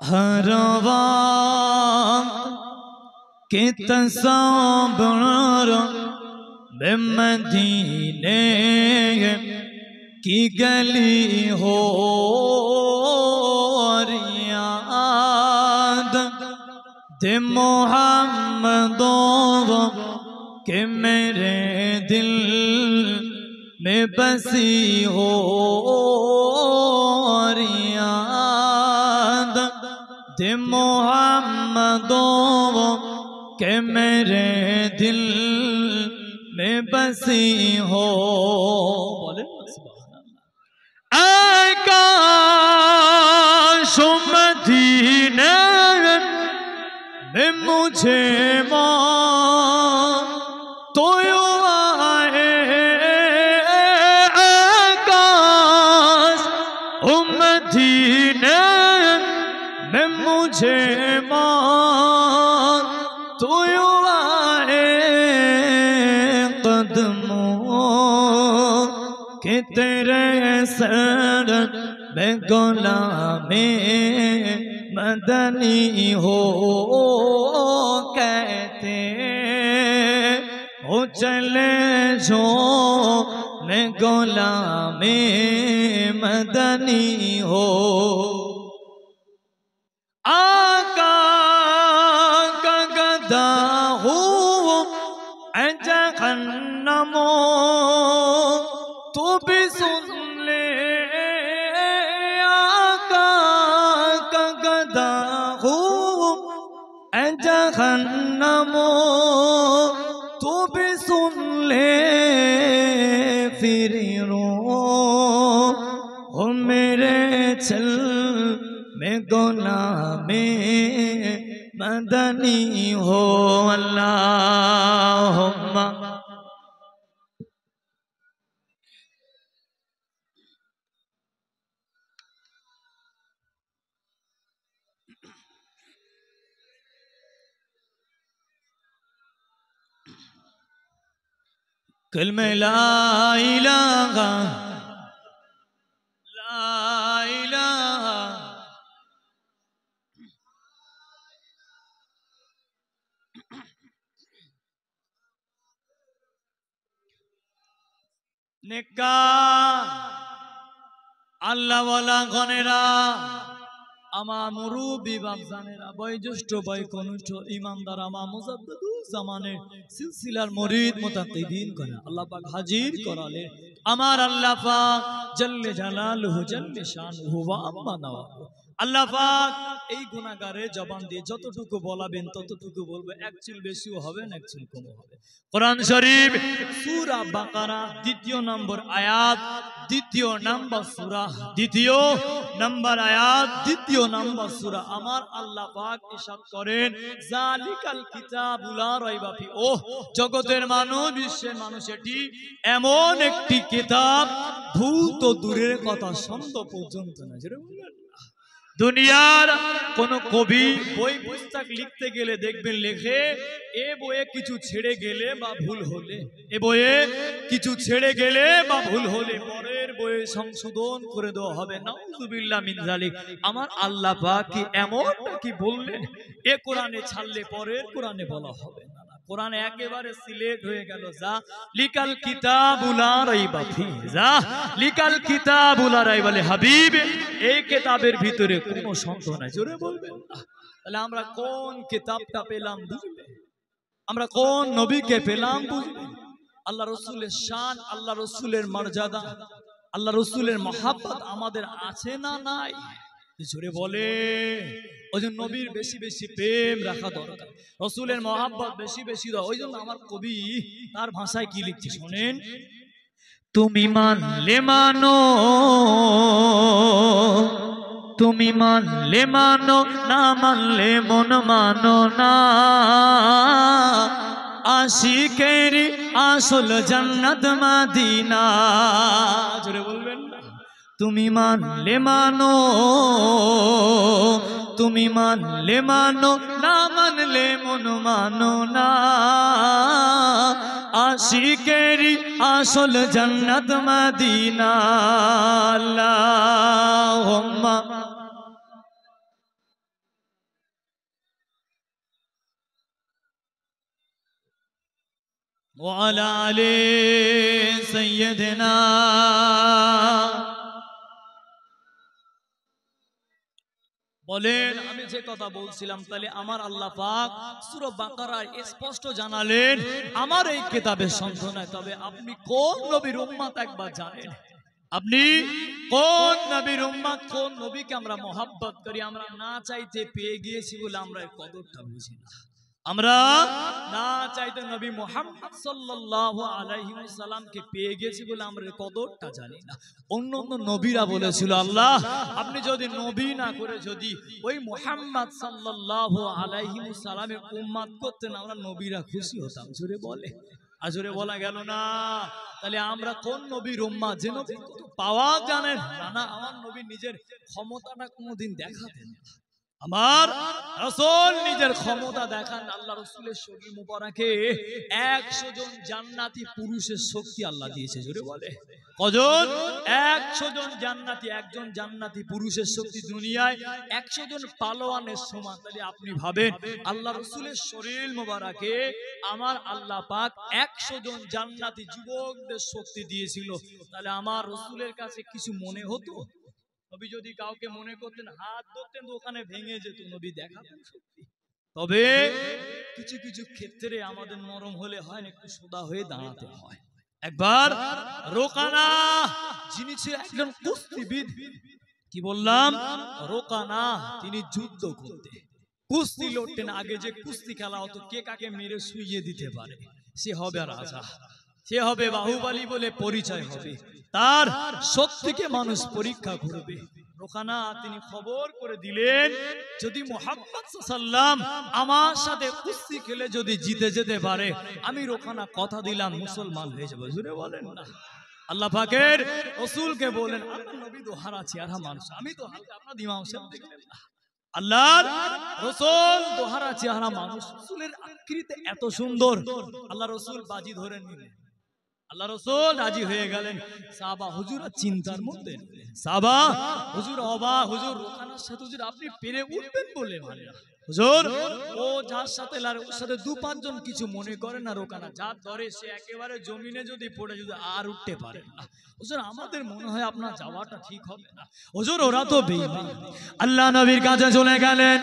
हर वक्त के तस्वीर मदीने की गली हो याद दे मोहम्मदों के मेरे दिल में बसी हो याद दे मोहम्मदों के मेरे दिल में बसी हो। बोले आकाश मदीने में मुझे तो आए आकाश मदीने में मुझे तो आए कदमों के तेरे सर में गुलामे मदनी हो कहते हो चले जो मैं गुलामे मदनी हो। आका का गदा हो जहन्नमो तू भी सुन ले। आका का गदा हो जहन्नमो तू भी सुन ले। फिर रो हो मेरे चल में गुलामे मदनी हो। अल्लाहुम्मा कलमे ला इलाहा नेका अल्लाह वाला गनेरा आमा मुरुबी बाबजानेरा बयोज्येष्ठ बयकनिष्ठ ईमानदार आमा मुजाद्दिदुज्जामाने सिलसिलार मुरीद मुताकिदीन करा अल्लाह पाक हाजिर कराले आमार अल्लाह पाक जल्ले जालालुहु जल्ले शानुहु वा अम्मा नवाहु। अल्लाह पाक এই গুনাহগারে জবান দিয়ে যতটুকু বলাবেন ততটুকু বলবো, এক চুল বেশিও হবে না এক চুল কমও হবে। কোরআন শরীফ সূরা বাকারা ২য় নম্বর আয়াত ২য় নম্বর সূরা ২য় নম্বর আয়াত ২য় নম্বর সূরা আমার আল্লাহ পাক ইরশাদ করেন জালিকাল কিতাবুল লা রাইবা ফি। ও জগতের মানুষ বিশ্বের মানুষ, এটি এমন একটি কিতাব ভুল তো দূরের কথা ছন্দ পর্যন্ত না। দুনিয়ার কোন কবি বই পুস্তক লিখতে গেলে দেখবেন লেখে এ বইয়ে কিছু ছেড়ে গেলে বা ভুল হলে, এ বইয়ে কিছু ছেড়ে গেলে বা ভুল হলে পরের বইয়ে সংশোধন করে দেওয়া হবে। নাউযুবিল্লাহ মিন যালিক। আমার আল্লাহ পাক কি এমন কি বললেন এ কোরআনে ছাড়লে পরের কোরআনে বলা হবে না। কোরআন একেবারে সিলেক্ট হয়ে গেল যা লিকাল কিতাবুল লা রাইবা ফি, যা লিকাল কিতাবুল লা রাইবা লি হাবিব। এই কিতাবের ভিতরে কোনো সন্দেহ নাই। জোরে বলবেন। তাহলে আমরা কোন কিতাবটা পেলাম বুঝলে? আমরা কোন নবীকে পেলাম বুঝলে? আল্লাহ রাসূলের শান, আল্লাহ রাসূলের মর্যাদা, আল্লাহ রাসূলের মহব্বত আমাদের আছে না নাই? জোরে বলে। ওই জন্য নবীর বেশি বেশি প্রেম রাখা দরকার, রাসূলের মহব্বত বেশি বেশি দাও। ওই জন্য আমার কবি তার ভাষায় কি লিখছে শুনেন। তুমি মানলে মানো, তুমি মানলে মানো, না মানলে মন মানো না। আশিকেরি আসল জান্নাত মদিনা। জোরে বলবেন না। তুমি মানলে মানো, তুমি মানলে মানো, না মানলে মন মানো না। आशिकेरी आसल जन्नत मदीना अल्लाहुम्मा ওয়ালা আলি সাইয়্যিদিনা। বলেন আমি যে কথা বলছিলাম, তাহলে আমার আল্লাহ পাক সূরা বাকারায় স্পষ্ট জানালেন আমার এই কিতাবের সন্ধানে। তবে আপনি কোন নবীর উম্মত একবার জানেন? আপনি কোন নবীর উম্মত, কোন নবীকে আমরা মহব্বত করি? আমরা না চাইতে পেয়ে গিয়েছি বলে আমরা এর কদরটা বুঝি না। আমরা না চাইতে নবী মুহাম্মদ সাল্লাল্লাহু আলাইহি ওয়াসাল্লামকে পেয়ে গেছি বলে আমরা এর কদরটা জানি না। অন্য অন্য নবীরা বলেছিল আল্লাহ আপনি যদি নবী না করে যদি ওই মুহাম্মদ সাল্লাল্লাহু আলাইহি ওয়াসাল্লামের উম্মত করতেন আমরা নবীরা খুশি হতাম। জোরে বলে, আজরে বলা গেল না। তাহলে আমরা কোন নবীর উম্মত? যে নবী পাওয়া জানেন না, আমার নবী নিজের ক্ষমতাটা কোনোদিন দেখাতেন না। আমার রাসূল নিজের ক্ষমতা দেখান। আল্লাহ রাসূলের শরীর মুবারকে 100 জন জান্নাতি পুরুষের শক্তি আল্লাহ দিয়েছে। জোরে বলে কজন? 100 জন জান্নাতি, একজন জান্নাতি পুরুষের শক্তি দুনিয়ায় 100 জন পালোয়ানের সমান। তাহলে আপনি ভাবেন আল্লাহ রাসূলের শরীর মুবারকে আমার আল্লাহ পাক 100 জন জান্নাতি যুবকদের শক্তি দিয়েছিল। তাহলে আমার রাসূলের কাছে কিছু মনে হতো? নবী যদি কাউকে মনে করতেন, হাত ধরতেন তো ওখানে ভেঙে যেত, নবী দেখাতেন শক্তি। তবে কিছু কিছু ক্ষেত্রে আমাদের নরম হলে হয় না, একটু সোজা হয়ে দাঁড়াতে হয়। একবার রোকানা যিনি ছিলেন একজন কুস্তিবিদ, কি বললাম? রোকানা তিনি যুদ্ধ করতে কুস্তি লড়তেন। আগে যে কুস্তি খেলা হতো কে কাকে মেরে শুইয়ে দিতে পারে সে হবে রাজা, সে হবে বাহুবলী বলে পরিচয় হবে, তার শক্তিকে মানুষ পরীক্ষা করবে। রোকানা তিনি খবর করে দিলেন যদি মুহাম্মদ সাল্লাল্লাহু আলাইহি ওয়াসাল্লাম আমার সাথে কুস্তি খেলে যদি জিতে যেতে পারে আমি রোকানা কথা দিলাম মুসলমান হয়ে যাব। জোরে বলেন না। আল্লাহ পাকের রাসূলকে বলেন আপনার নবী তো হারা চেহারা মানুষ, আমি তো হালকা, আপনার ইমাম সাহেব দেখলেন না, আল্লাহর রাসূল দোহারা চেহারা মানুষ, রাসূলের আকৃতি এত সুন্দর। আল্লাহ রাসূল বাজি ধরে নিলেন, আল্লাহ রাসূল রাজি হয়ে গেলেন। সাহাবা হুজুর চিন্তার মধ্যে, সাহাবা হুজুর অবাক, হুজুর রোকানার সাথে হুজুর আপনি পেরে উঠবেন বলে মানে না হুজুর, ও যার সাথে লড়ে ওর সাথে 2-5 জন কিছু মনে করে না। রোকানা যার ধরে সে একেবারে জমিনে যদি পড়ে যদি আর উঠতে পারে না। হুজুর আমাদের মনে হয় আপনার যাওয়াটা ঠিক হবে না। হুজুর ওরা তো বেঈমান। আল্লাহ নবীর কাছে চলে গেলেন।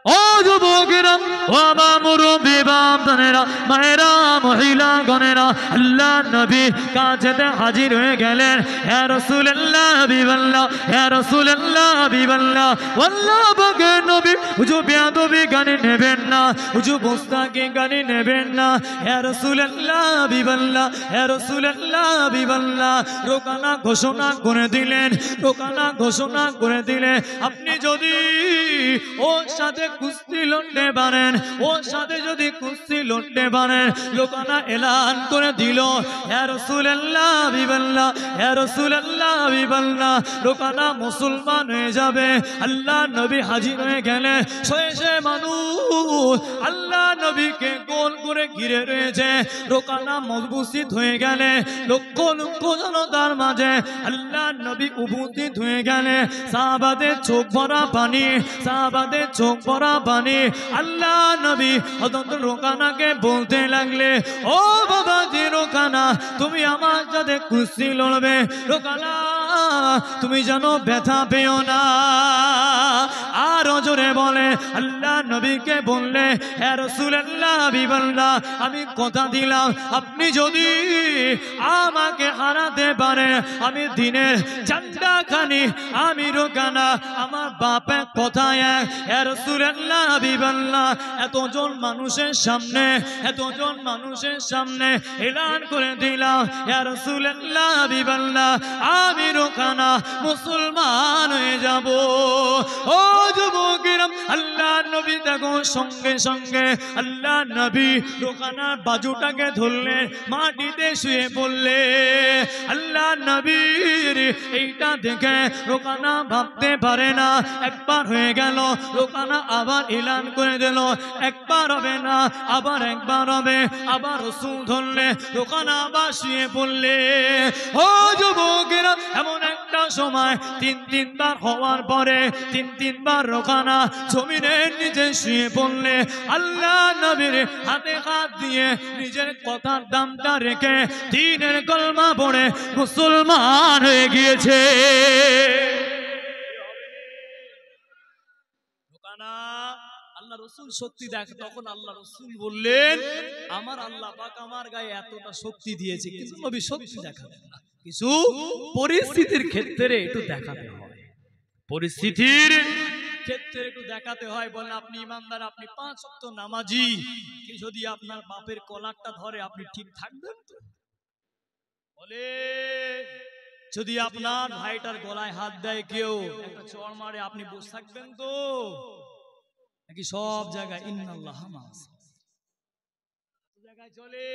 ও যুবকেরা, ও আমার মুরব্বি বাপদানেরা, মায়েরা, মহিলা গণেরা, আল্লাহ নবী কাছেতে হাজির হয়ে গেলেন। ইয়া রাসূলুল্লাহ হাবিবাল্লাহ, ইয়া রাসূলুল্লাহ হাবিবাল্লাহ, আল্লাহ পাকের নবী হুজুর বেয়াদবি গানে নেবেন না, হুজুর মুস্তাকি গানে নেবেন না। ইয়া রাসূলুল্লাহ হাবিবাল্লাহ, ইয়া রাসূলুল্লাহ হাবিবাল্লাহ। রোকানা ঘোষণা করে দিলেন, রোকানা ঘোষণা করে দিলেন আপনি যদি ওর সাথে কুস্তি লড়তে পারেন, ওর সাথে যদি কুস্তি লড়তে পারেন, লোকানা এলান করে দিল ইয়া রাসূলুল্লাহ হাবিবাল্লাহ, ইয়া রাসূলুল্লাহ হাবিবাল্লাহ, লোকানা মুসলমান হয়ে যাবে। আল্লাহ নবী হাজির হয়ে গেলে শয়ে মানুষ আল্লাহ নবীকে গোল করে ঘিরে রয়েছে। লোকানা মজবুত হয়ে গেলে লক্ষ লক্ষ জনতার মাঝে আল্লাহ নবী উপস্থিত হয়ে গেলে সাহাবাদের চোখ ভরা পানি, সাহাবাদের চোখ ভরা পানি। আল্লাহ নবী হযরত রোকানাকে বলতে লাগলে ও বাবা জি রোকানা তুমি আমার সাথে কুস্তি লড়বে, রোকানা তুমি যেন ব্যথা পেও না। আর জোরে বলে আল্লাহ নবীকে বললে ইয়া রাসূলুল্লাহ হাবিবাল্লাহ আমি কথা দিলাম আপনি যদি আমাকে হারাতে পারে আমি দিনের চাঁদা খানি আমি রোকানা আমার বাপের কথায় ইয়া রাসূলুল্লাহ হাবিবাল্লাহ এতজন মানুষের সামনে, এতজন মানুষের সামনে এলান করে দিলাম ইয়া রাসূলুল্লাহ হাবিবাল্লাহ আমি রোকানা মুসলমান হয়ে যাব। ও যুবকেরা আল্লাহ নবী দেখো সঙ্গে সঙ্গে আল্লাহ নবী রোকানার বাজুটাকে ধরলেন, মাটিতে শুয়ে পড়লে। আল্লাহ নবীর এইটা দেখে রোকানা ভাবতে পারে না, একবার হয়ে গেল রোকানা আবার এলান করে দিল একবার হবে না আবার একবার হবে, আবার রাসূল ধরলে রোকানা আবার শুয়ে পড়লে। ও যুবকেরা এমন একটা একটা সময় 3-3 বার হওয়ার পরে 3-3 বার রোকানা জমিনের নিচে শুয়ে পড়লে আল্লাহ নবীর হাতে হাত দিয়ে নিজের কথার দামটা রেখে দ্বীনের কলমা পড়ে মুসলমান হয়ে গিয়েছে। রোকানা আল্লাহ রসুল শক্তি দেখে, তখন আল্লাহ রসুল বললেন আমার আল্লাহ পাক আমার গায়ে এতটা শক্তি দিয়েছে, কিন্তু নবী শক্তি দেখাবেন না, কিছু পরিস্থিতির ক্ষেত্রে একটু দেখাতে হয়, পরিস্থিতির ক্ষেত্রে একটু দেখাতে হয়। বলেন আপনি ইমানদার, আপনি 5 ওয়াক্ত নামাজি, কি যদি আপনার বাপের কলারটা ধরে আপনি ঠিক থাকবেন তো? বলে যদি আপনার ভাইটার গলায় হাত দেয় কেউ, একটা চড় মারে, আপনি বসে থাকবেন তো? নাকি সব জায়গায় ইন্নাল্লাহ মা'আস জায়গায় চলে,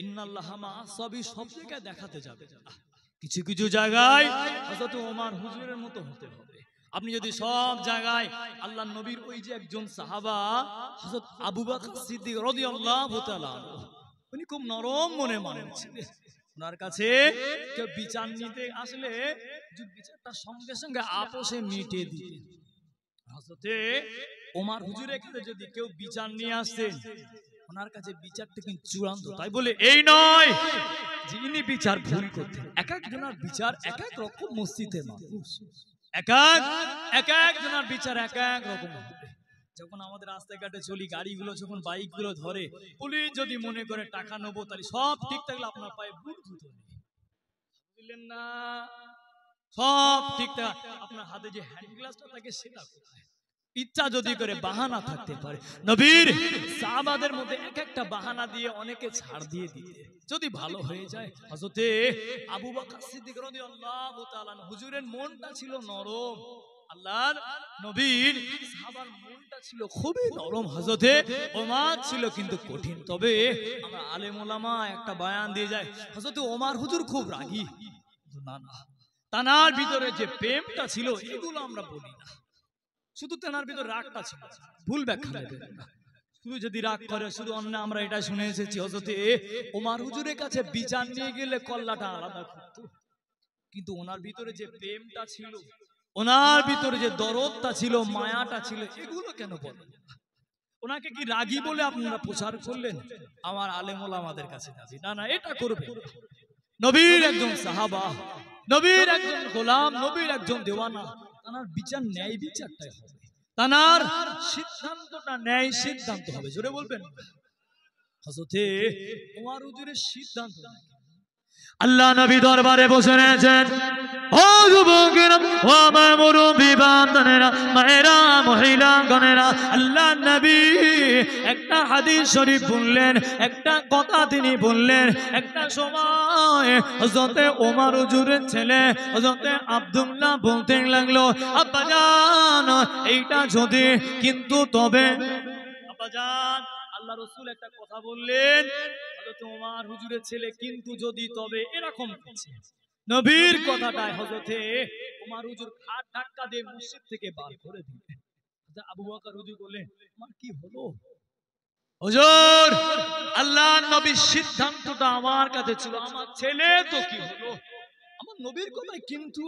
ইন্নাল্লাহ মা'আস সবই সব জায়গায় দেখাতে যাবে। কিছু কিছু জায়গায় হযরত ওমর হুজুরের মতো হতে হবে। আপনি যদি সব জায়গায় আল্লাহ নবীর ওই যে একজন সাহাবা হযরত আবু বকর সিদ্দিক রাদিয়াল্লাহু তাআলা, উনি খুব নরম মনে মানুষ ছিলেন। ওনার কাছে কেউ বিচার নিতে আসলে যে বিচারটা সঙ্গে সঙ্গে আপোষে মিটিয়ে দিতেন। হযরতে ওমর হুজুরের কাছে যদি কেউ বিচার নিয়ে আসতেন, ওনার কাছে বিচারটা কিন্তু চূড়ান্ত। তাই বলে এই নয় যে ইনি বিচার ভুল করতেন। এক একজনের বিচার এক এক রকম, মসজিদে মানুষ এক একজনের বিচার এক এক রকম হবে। যখন আমাদের রাস্তাঘাটে চলি, গাড়িগুলো যখন বাইকগুলো ধরে, পুলিশ যদি মনে করে টাকা নেবো, তাহলে সব ঠিক থাকলে আপনার পায়ে বুট জুতো নেই, বুঝলেন না? সব ঠিকঠাক, আপনার হাতে যে হ্যান্ড গ্লাসটা থাকে সেটা কোথায়? ইচ্ছা যদি করে বাহানা থাকতে পারে। নবীর সাহাবাদের মধ্যে এক একটা বাহানা দিয়ে অনেকে ছাড় দিয়ে দিতে, যদি ভালো হয়ে যায়। হযরতে আবু বকর সিদ্দিক রাদিয়াল্লাহু তাআলা হুজুরের মনটা ছিল নরম, আল্লাহর নবীর সাহাবার মনটা ছিল খুবই নরম। হযরতে ওমর ছিল কিন্তু কঠিন। তবে আমরা আলেম ওলামা একটা বয়ান দিয়ে যায়, হযরতে ওমর হুজুর খুব রাগী, না না, তানার ভিতরে যে প্রেমটা ছিল এগুলো আমরা বলি না, শুধু তেনার ভিতরে রাগটা ছিল, ভুল ব্যাখ্যা দেবেন না। শুধু যদি রাগ করে, শুধু অন্য আমরা এটা শুনে এসেছি হযরতে ওমর হুজুরের কাছে বিচার নিয়ে গেলে কল্লাটা আলাদা করত, কিন্তু ওনার ভিতরে যে প্রেমটা ছিল, ওনার ভিতরে যে দরদটা ছিল, মায়াটা ছিল, এগুলো কেন বলেন? ওনাকে কি রাগী বলে আপনারা প্রচার করলেন? আমার আলেম ওলামাদের কাছে যাচ্ছি, না না, এটা করবে। নবীর একজন সাহাবা, নবীর একজন গোলাম, নবীর একজন দেওয়ানা, তার বিচার ন্যায় বিচারটাই হবে, তার সিদ্ধান্তটা ন্যায় সিদ্ধান্ত হবে। জোরে বলবেন। হযরতে ওমর হুজুরের সিদ্ধান্ত আল্লাহ নবী দরবারে বসে রয়েছেন। ও যুবকেরা, ও আমার মুরব্বি বান্দানেরা, মায়েরা, মহিলাগণেরা, আল্লাহ নবী একটা হাদিস শরীফ বললেন, একটা কথা তিনি বললেন। একটা সময় হযরতে ওমর হুজুরের ছেলে হযরতে আব্দুল্লাহ বলতে লাগলো, আব্বাজান এইটা যদি, কিন্তু তবে আব্বাজান আল্লাহ রাসূল একটা কথা বললেন, হযরতে ওমর হুজুরের ছেলে কিন্তু যদি তবে এরকম করছে। নবীর কথাটায় হযরতে ওমর হুজুর খাট ধাক্কা দিয়ে মসজিদ থেকে বার করে দিলেন। আবু বকর হুজুর বললেন, আমার কি হলো? হুজুর, আল্লাহর নবীর সিদ্ধান্তটা আমার কাছে ছিল, আমার ছেলে তো কি হলো? আমার নবীর কথাই কিন্তু,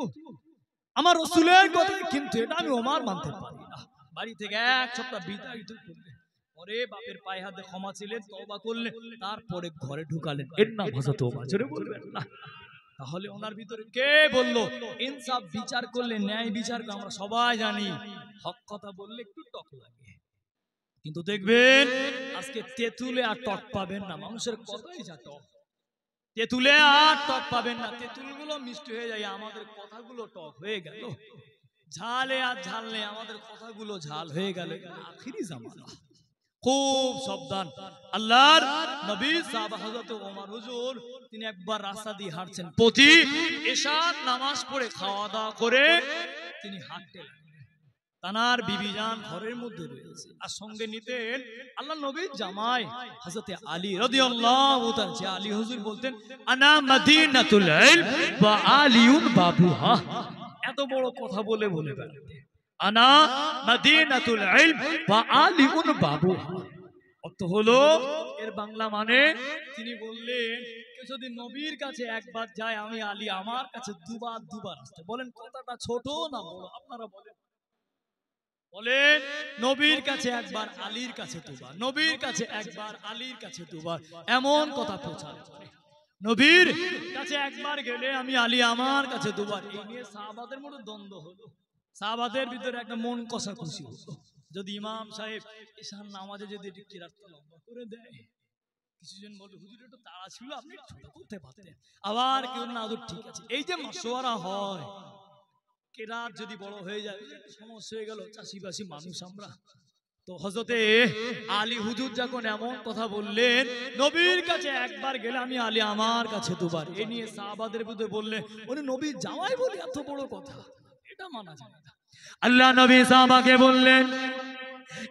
আমার রাসূলের কথাই কিন্তু, এটা আমি ওমর মানতে পারি না। বাড়ি থেকে 1 সপ্তাহ বিতাড়িত করলেন, পরে বাপের পায়ে হাতে ক্ষমা ছিলেন, তওবা করলেন, তারপরে ঘরে ঢুকালেন। এর নাম হযরত ওমর। জোরে বলবেন না? তাহলে ওনার ভিতরে কে বললো ইনসাফ বিচার করলে, ন্যায় বিচার? আমরা সবাই জানি হক কথা বললে একটু টক লাগে, কিন্তু দেখবেন আজকে তেঁতুলে আর টক পাবেন না। মানুষের কথাই যা টক, তেঁতুলে আর টক পাবেন না। তেঁতুলগুলো মিষ্টি হয়ে যায়, আমাদের কথাগুলো টক হয়ে গেল। ঝালে আর ঝাললে আমাদের কথাগুলো ঝাল হয়ে গেল। আখিরি জামানা, খুব সাবধান। আল্লাহর নবী সাহাবা হযরত ওমর হুজুর, তিনি একবার রাস্তা দিয়ে হাঁটছেন, প্রতি এশার নামাজ পড়ে খাওয়া দাওয়া করে তিনি হাঁটতে লাগলেন। তানার বিবিজান ঘরের মধ্যে রয়েছে, আর সঙ্গে নিতেন আল্লাহ নবীর জামাই হযরতে আলী রাদিয়াল্লাহু তাআলা। যে আলী হুজুর বলতেন, আনা মদিনাতুল ইলম ওয়া আলিউন বাবুহা। এত বড় কথা বলে বলে বেড়াতেন, আনা মদিনাতুল ইলম ওয়া আলিউন বাবুহা। অর্থ হলো এর বাংলা মানে তিনি বললেন কেউ যদি নবীর কাছে একবার যায় আমি আলী আমার কাছে দুবার আসতে। বলেন কথাটা ছোট না বড়? আপনারা বলেন। বলেন নবীর কাছে একবার আলীর কাছে দুবার, নবীর কাছে একবার আলীর কাছে দুবার, এমন কথা প্রচার করে। নবীর কাছে একবার গেলে আমি আলী আমার কাছে দুবার। এই নিয়ে সাহাবাদের মধ্যে দ্বন্দ্ব হলো, সাহাবাদের ভিতরে একটা মন কষাকষি হলো। যদি ইমাম সাহেব ঈশান নামাজে যদি কিরাতটা লম্বা করে দেয়, কিছুজন বলবে হুজুর একটু তাড়া ছিল আপনি ছোট করতে পারতেন, আবার কেউ না হুজুর ঠিক আছে। এই যে মাসওয়ারা হয়, কেরাত যদি বড় হয়ে যায় সমস্যা হয়ে গেল, চাষিবাসী মানুষ আমরা তো। হযরতে আলী হুজুর যখন এমন কথা বললেন নবীর কাছে একবার গেলে আমি আলী আমার কাছে দুবার, এ নিয়ে সাহাবাদের ভিতরে বললেন উনি নবী জামাই বলে এত বড় কথা, এটা মানা যায় না। আল্লাহ নবী সাহাবাকে বললেন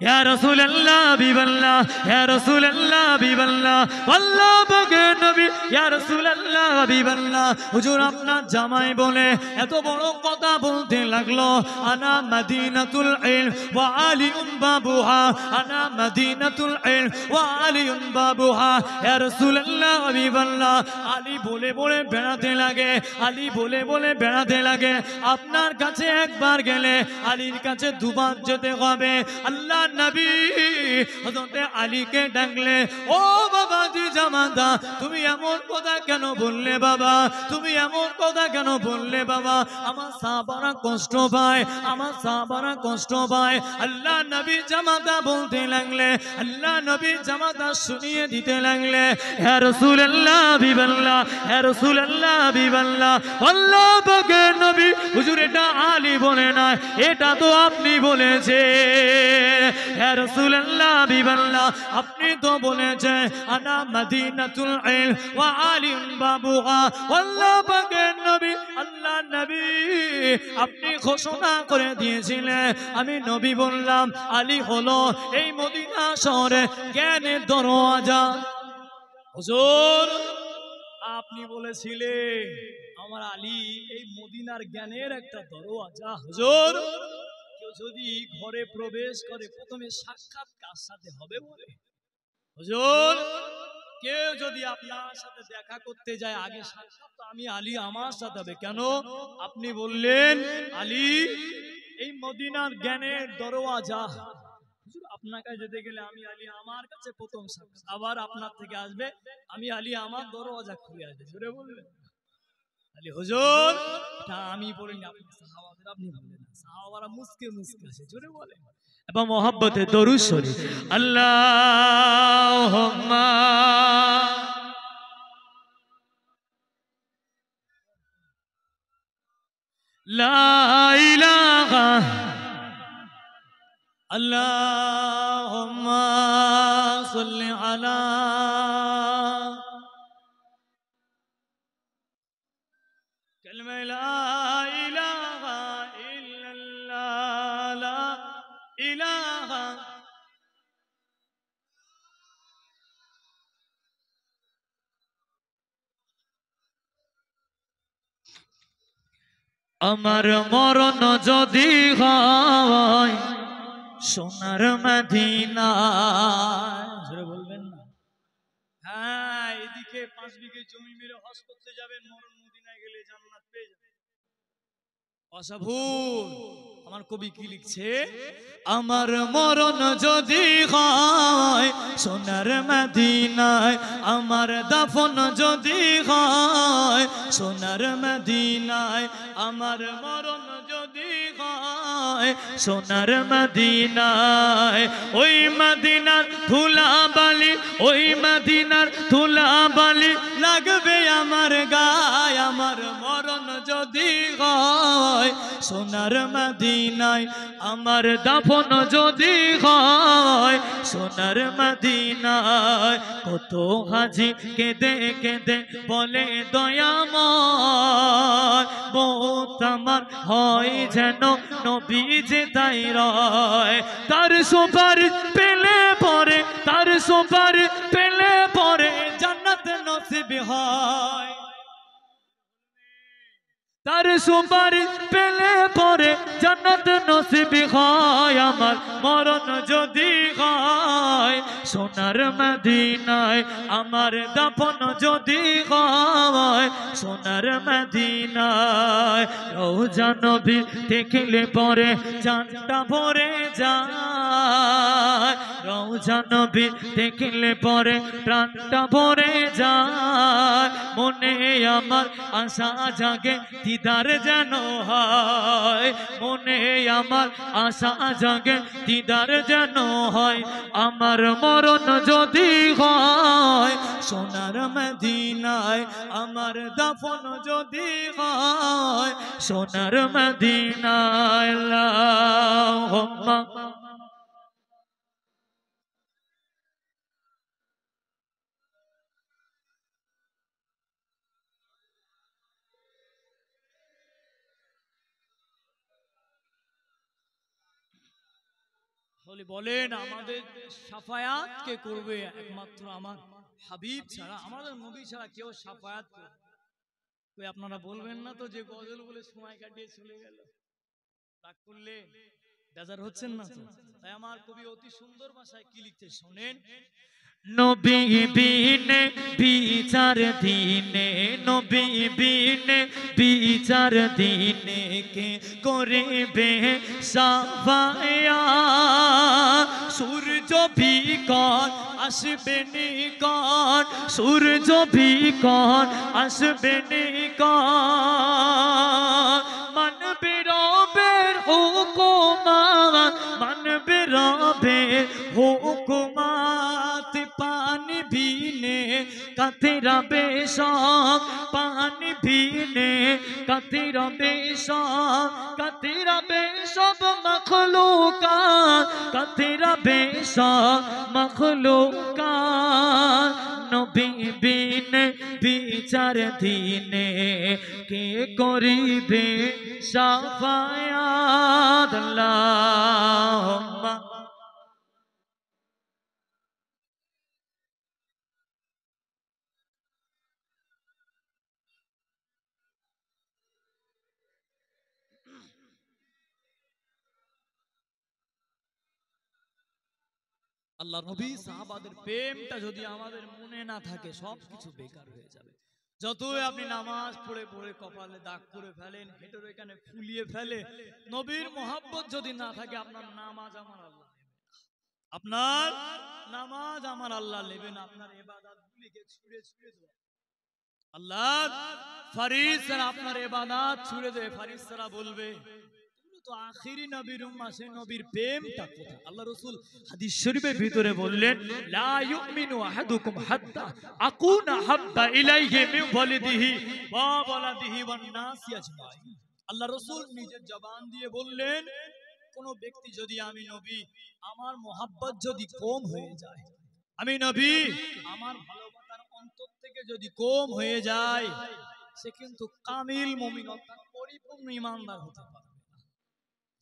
ইয়া রাসূলুল্লাহ হাবিবাল্লাহ, ইয়া রাসূলুল্লাহ হাবিবাল্লাহ, আল্লাহ পাকের নবী ইয়া রাসূলুল্লাহ হাবিবাল্লাহ, হুজুর আপনার জামাই বলে এত বড় কথা বলতে লাগলো। আনা মদিনাতুল ইলম ওয়া আলিউন বাবুহা, আনা মদিনাতুল ইলম ওয়া আলিউন বাবুহা, ইয়া রাসূলুল্লাহ হাবিবাল্লাহ। আলী বলে বলে বেড়াতে লাগে, আলী বলে বলে বেড়াতে লাগে। আপনার কাছে একবার গেলে আলীর কাছে দুবার যেতে হবে। আল্লাহ নবী হযরতে আলীকে ডাকলে, ও বাবা জি জামাতা তুমি এমন কথা কেন বললে বাবা, তুমি এমন কথা কেন বললে বাবা? আমার সাহাবারা কষ্ট পায়, আমার সাহাবারা কষ্ট পায়। আল্লাহ নবী জামাতা বলতে লাগলে, আল্লাহ নবী জামাতা শুনিয়ে দিতে লাগলে, ইয়া রাসূলুল্লাহ হাবিবাল্লাহ, ইয়া রাসূলুল্লাহ হাবিবাল্লাহ, আল্লাহ পাকের নবী হুজুর এটা আলী বলে না, এটা তো আপনি বলেছেন। ইয়া রাসূলুল্লাহ হাবিবাল্লাহ আপনি তো বলেছেন আনা মদিনাতুল ইলম ওয়া আলিউন বাবুহা, আল্লাহ পাকের নবী, আল্লাহ নবী আপনি ঘোষণা করে দিয়েছিলেন। আমি নবী বললাম আলী হলো এই মদিনা শহরে জ্ঞানের দরওয়াজা। হুজুর আপনি বলেছিলেন আমার আলী এই মদিনার জ্ঞানের একটা দরওয়াজা। হুজুর কেউ যদি ঘরে প্রবেশ করে প্রথমে সাক্ষাৎ কার সাথে হবে বলে? হুজুর কেউ যদি আপনার সাথে দেখা করতে যায় আগে সাক্ষাৎ তো আমি আলী আমার সাথে হবে। কেন? আপনি বললেন আলী এই মদিনার জ্ঞানের দরওয়াজা। হুজুর আপনার কাছে যেতে গেলে আমি আলী আমার কাছে প্রথম সাক্ষাৎ, আবার আপনার থেকে আসবে আমি আলী আমার দরওয়াজা খুলে আসবে। জোরে বললেন আলী হুজুর তা আমি বলিনি, আপনি সাহাবাদের আপনি বললেন, সাহাবারা মুস্কে মুস্কে আছে। জোরে বলেন এবং মহব্বতে দরুদ শরীফ আল্লাহুম্মা লা ইলাহা আল্লাহুম্মা সাল্লি আলা কালিমা লা ইলাহা ইল্লাল্লাহ, লা ইলাহা আমার মরণ যদি হয় সোনার মদিনায়। বলবেন না? হ্যাঁ এদিকে 5 বিঘে জমি মেরে হজ করতে যাবেন, মরণ মদিনায় গেলে জান্নাত পেয়ে যাবেন। অসাভুল আমার কবি কি লিখছে, আমার মরণ যদি হয় সোনার মদিনায়, আমার দাফন যদি হয় সোনার মদিনায়, আমার মরণ যদি হয় সোনার মদিনায়, ওই মদিনার ধুলা বালি, ওই মদিনার ধুলা বালি লাগবে আমার গায়। আমার মরণ যদি হয় সোনার মদিনায়, আমার দাফন যদি হয় সোনার মদিনায়। কত হাজি কেঁদে কেঁদে বলে দয়াময়, মওত আমার হয় যেন নবীজি তাই রয়। তার সুপারিশ পেলে পরে, তার সুপারিশ পেলে পরে জান্নাত নসিব হয়। তার সুপারিশ পেলে পরে জান্নাত নসিব হয় আমার মরণ যদি হয় সোনার মদিনায় আমার দাফন যদি হয় সোনার মদিনায় রওজা নবী দেখলে পরে জানটা ভরে যায় রওজা নবী দেখলে পরে প্রাণটা ভরে যায় মনে আমার আশা জাগে দিদার যেন হয় মনে আমার আশা জাগে দিদার যেন হয় আমার মরণ যদি হয় সোনার মদিনায় আমার দাফন যদি হয় সোনার মদিনায় আল্লাহুম্মা বলেন আমাদের শাফায়াত কে করবে একমাত্র আমার হাবিব ছাড়া আমাদের নবী ছাড়া কেউ শাফায়াত করবে কই আপনারা বলবেন না তো যে গজল বলে সময় কাটিয়ে চলে গেল রাগ করলে বেজার হচ্ছেন না তো তাই আমার কবি অতি সুন্দর ভাষায় কি লিখতে শোনেন নবী বিনে বিচার দিনে নবী বিনে বিচার দিনে কে করিবে সাফায়াত সূর্য বিকট আসবে নিকট সূর্য বিকট আসবে নিকট মানবে রবের হুকুমাত মানবে রবের হুকুমাত পানি বিনে কাতেরা বেশক পানি বিনে কাতেরা বেশক কাতেরা বেশব মখলুকাত কাতেরা বেশক মখলুকাত নবী বিনে বিচার দিনে কে করিবে শাফায়াত আল্লাহুম্মা আল্লাহ নবী সাহাবাদের প্রেমটা যদি আমাদের মনে না থাকে সবকিছু বেকার হয়ে যাবে যতই আপনি নামাজ পড়ে পড়ে কপালে দাগ করে ফেলেন হেঁটের এখানে ফুলিয়ে ফেলে নবীর মহব্বত যদি না থাকে আপনার নামাজ আমার আল্লাহ আপনার নামাজ আমার আল্লাহ নেবে না আপনার ইবাদতগুলিকে ছুঁড়ে ছুঁড়ে দেবে আল্লাহ ফারিস্তারা আপনার ইবাদত ছুঁড়ে দেবে ফারিস্তারা বলবে তো আখিরি নবীর উম্মাহ সেই নবীর প্রেমটা কোথায় আল্লাহ রাসূল হাদিস শরীফের ভিতরে বললেন লা ইউমিনু আহাদুকুম হাত্তা আকুনা হাব্বা ইলাইহি মিন ওয়ালিদিহি ওয়া ওয়ালাদিহি ওয়ান নাসি আজমাইন আল্লাহ রাসূল নিজের জবান দিয়ে বললেন কোন ব্যক্তি যদি আমি নবী আমার মোহাব্বত যদি কম হয়ে যায় আমি নবী আমার ভালোবাসার অন্তর থেকে যদি কম হয়ে যায় সে কিন্তু কামিল মুমিন অর্থাৎ পরিপূর্ণ ঈমানদার হতে পারে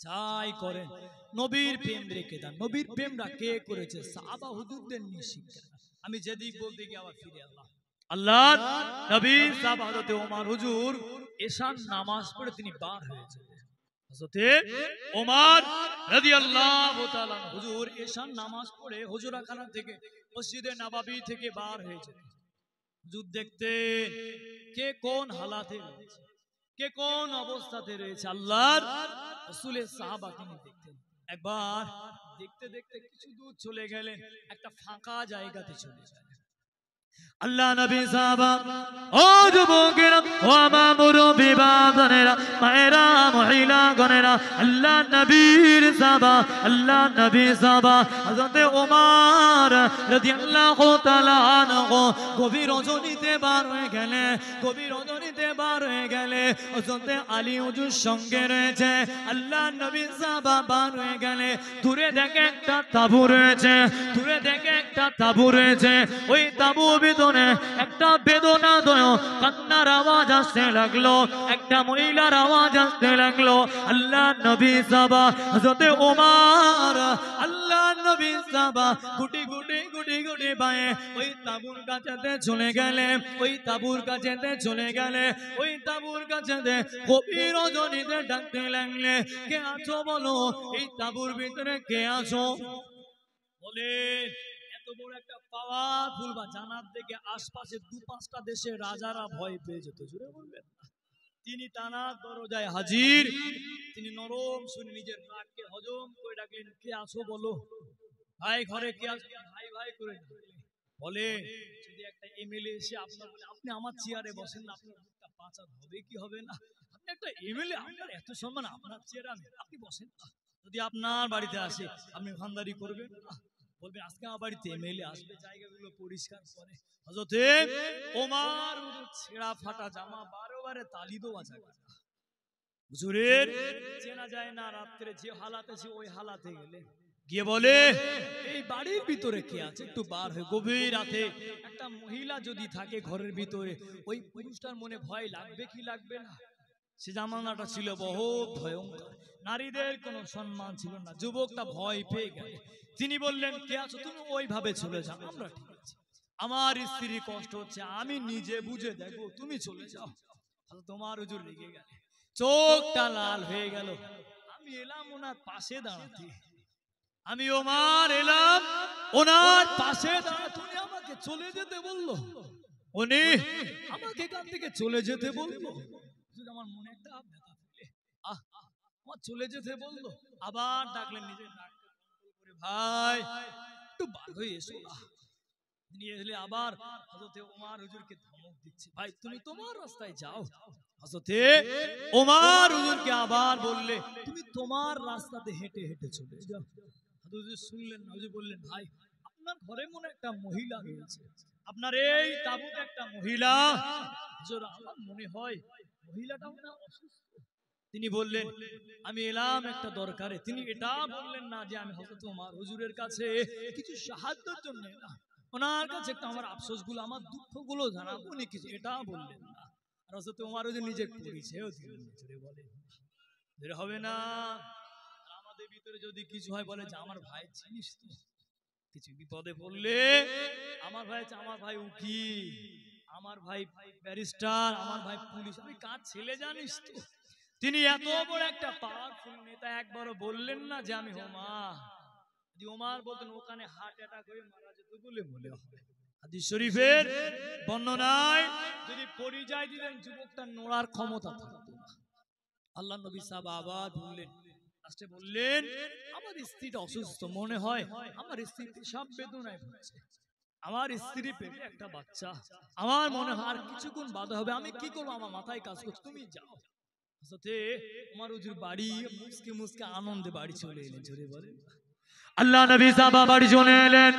যাই করেন নবীর প্রেম রেখে দেন নবীর প্রেমটা কে করেছে সাহাবা হুজুরদের নিশিক্ষা আমি যেদিক বলতে গিয়ে আবার ফিরে আল্লাহ নবী সাহাবা হযরত ওমর হুজুর এশার নামাজ পড়ে তিনি বার হয়েছেন হযরত ওমর রাদিয়াল্লাহু তাআলা হুজুর এশার নামাজ পড়ে হুজুরাখানা থেকে মসজিদে নববী থেকে বার হয়েছে হুজুর দেখতেন কে কোন হালাতে রয়েছে কে কোন অবস্থাতে রয়েছে আল্লাহর রাসূলের সাহাবা তিনি দেখতেন একবার দেখতে দেখতে কিছু দূর চলে গেলেন একটা ফাঁকা জায়গাতে চলে গেলেন আল্লাহ নবী সাহাবা ও যুবকেরা ও আমার মুরব্বি বাবানেরা মায়েরা মহিলা গণেরা আল্লাহ নবীর সাহাবা আল্লাহ নবী সাহাবা হযরত ওমর রাদিয়াল্লাহু তাআলা আনহু গভীর রজনীতে বার হয়ে গেলে গভীর রজনীতে বার হয়ে গেলে হযরত আলী হুজুর সঙ্গে রয়েছে আল্লাহ নবী সাহাবা বার হয়ে গেলে দূরে দেখে একটা তাঁবু রয়েছে দূরে দেখে একটা তাঁবু রয়েছে ওই তাঁবু ভিতরে একটা বেদনাদায়ক কান্নার আওয়াজ আসতে লাগলো একটা মহিলার আওয়াজ আসতে লাগলো আল্লাহ নবী সাহাবা হযরত ওমর আল্লাহ নবী সাহাবা গুটি গুটি গুটি গুটি পায়ে ওই তাঁবুর কাছেতে চলে গেলে, ওই তাঁবুর কাছেতে চলে গেলে, ওই তাঁবুর কাছেতে গভীর রজনীতে ডাকতে লাগলে, কে আছো বলো, এই তাঁবুর ভিতরে কে আছো? বলে এত বড় একটা পাওয়ারফুল বা জানার থেকে আশপাশে 2-5টা দেশের রাজারা ভয় পেয়ে যেত। জুড়ে বলবেন তিনি তানার দরজায় হাজির। তিনি নরম শুনে নিজের রাগকে হজম করে ডাকলেন, কে আছো বলো? ভাই ঘরে কে আছো? ভাই ভাই করে বলে যদি একটা এমএলএ এসে আপনার বলে আপনি আমার চেয়ারে বসেন না, আপনার মুখটা বাঁচা হবে কি হবে না? আপনি একটা এমএলএ, আপনার এত সম্মান, আপনার চেয়ারে আপনি বসেন না। যদি আপনার বাড়িতে আসে আপনি ভান্ডারি করবেন না, বলবে আজকে আমার বাড়িতে এমএলএ আসবে, জায়গাগুলো পরিষ্কার করে। হযরতে ওমর ছেঁড়া ফাটা জামা 12 তালি দেওয়া যায় হুজুরের চেনা যায় না, রাত্রে যে হালাতে ছিল ওই হালাতে গেলে গিয়ে বলে এই বাড়ির ভিতরে কে আছে? একটু বার হয়ে গভীর রাতে একটা মহিলা যদি থাকে ঘরের ভিতরে, ওই পুরুষটার মনে ভয় লাগবে কি লাগবে না? সে জামানাটা ছিল বহুত ভয়ঙ্কর, নারীদের কোনো সম্মান ছিল না। যুবকটা ভয় পেয়ে গেল, তিনি বললেন কে আছো? তুমি ওইভাবে চলে যাও, আমরা ঠিক আছে, আমার স্ত্রী কষ্ট হচ্ছে, আমি নিজে বুঝে দেখো, তুমি চলে যাও। তোমার হুজুর রেগে গেল, চোখটা লাল হয়ে গেল। আমি এলাম ওনার পাশে দাঁড়াতে, আমি ওমর এলাম ওনার পাশে দাঁড়াতে, উনি আমাকে চলে যেতে বললো, উনি আমাকে এখান থেকে চলে যেতে বললো। আমার মনে একটা ব্যথা ফেলে আমার চলে যেতে বললো। আবার ডাকলেন নিজের নাককে কন্ট্রোল করে, ভাই একটু বার হয়ে এসো না। নিয়ে এলে আবার হযরতে ওমর হুজুরকে ধমক দিচ্ছে, ভাই তুমি তোমার রাস্তায় যাও। হযরতে ওমর হুজুরকে আবার বললে তুমি তোমার রাস্তাতে হেঁটে হেঁটে চলে যাও। হুজুর শুনলেন না, হুজুর বললেন ভাই আপনার ঘরে মনে একটা মহিলা রয়েছে, আপনার এই তাঁবুতে একটা মহিলা, হুজুর আমার মনে হয় মহিলাটা মনে অসুস্থ। তিনি বললেন আমি এলাম একটা দরকারে। তিনি এটা বললেন না যে আমি হযরত ওমর হুজুরের কাছে কিছু সাহায্যের জন্য এলাম, ওনার কাছে একটা আমার আফসোসগুলো আমার দুঃখগুলো জানাবো, উনি কিছু এটা বললেন না। আর হযরত ওমর হুজুর নিজের পরিচয়ও দিলেন, জোরে বলেন জোরে হবে না? আমাদের ভিতরে যদি কিছু হয় বলে যে আমার ভাই চিনিস তো, কিছু বিপদে পড়লে আমার ভাই উকিল, আমার ভাই ব্যারিস্টার, আমার ভাই পুলিশ, আমি কার ছেলে জানিস তো। তিনি এত বড় একটা পাওয়ারফুল নেতা, একবারও বললেন না যে আমি ওমর। যদি ওমর বলতেন ওখানে হার্ট অ্যাটাক হয়ে মারা যেত বলে মনে হয়। হাদিস শরীফের বর্ণনায় যদি পরিচয় দিলেন যুবকটার নড়ার ক্ষমতা থাকতো না। আল্লাহ নবী সাহেব আবার বললেন আমার স্ত্রীটা অসুস্থ, মনে হয় আমার স্ত্রী পেশাব বেদনায় ভুগছে, আমার স্ত্রী পেটে একটা বাচ্চা, আমার মনে হয় আর কিছুক্ষণ বাদে হবে, আমি কি করবো, আমার মাথায় কাজ করছে, তুমি যাও। ওমর হুজুর বাড়ি মুসকে মুসকে আনন্দে বাড়ি চলে এলেন, জোরে বলেন আল্লাহ নবী সাহাবা বাড়ি চলে এলেন।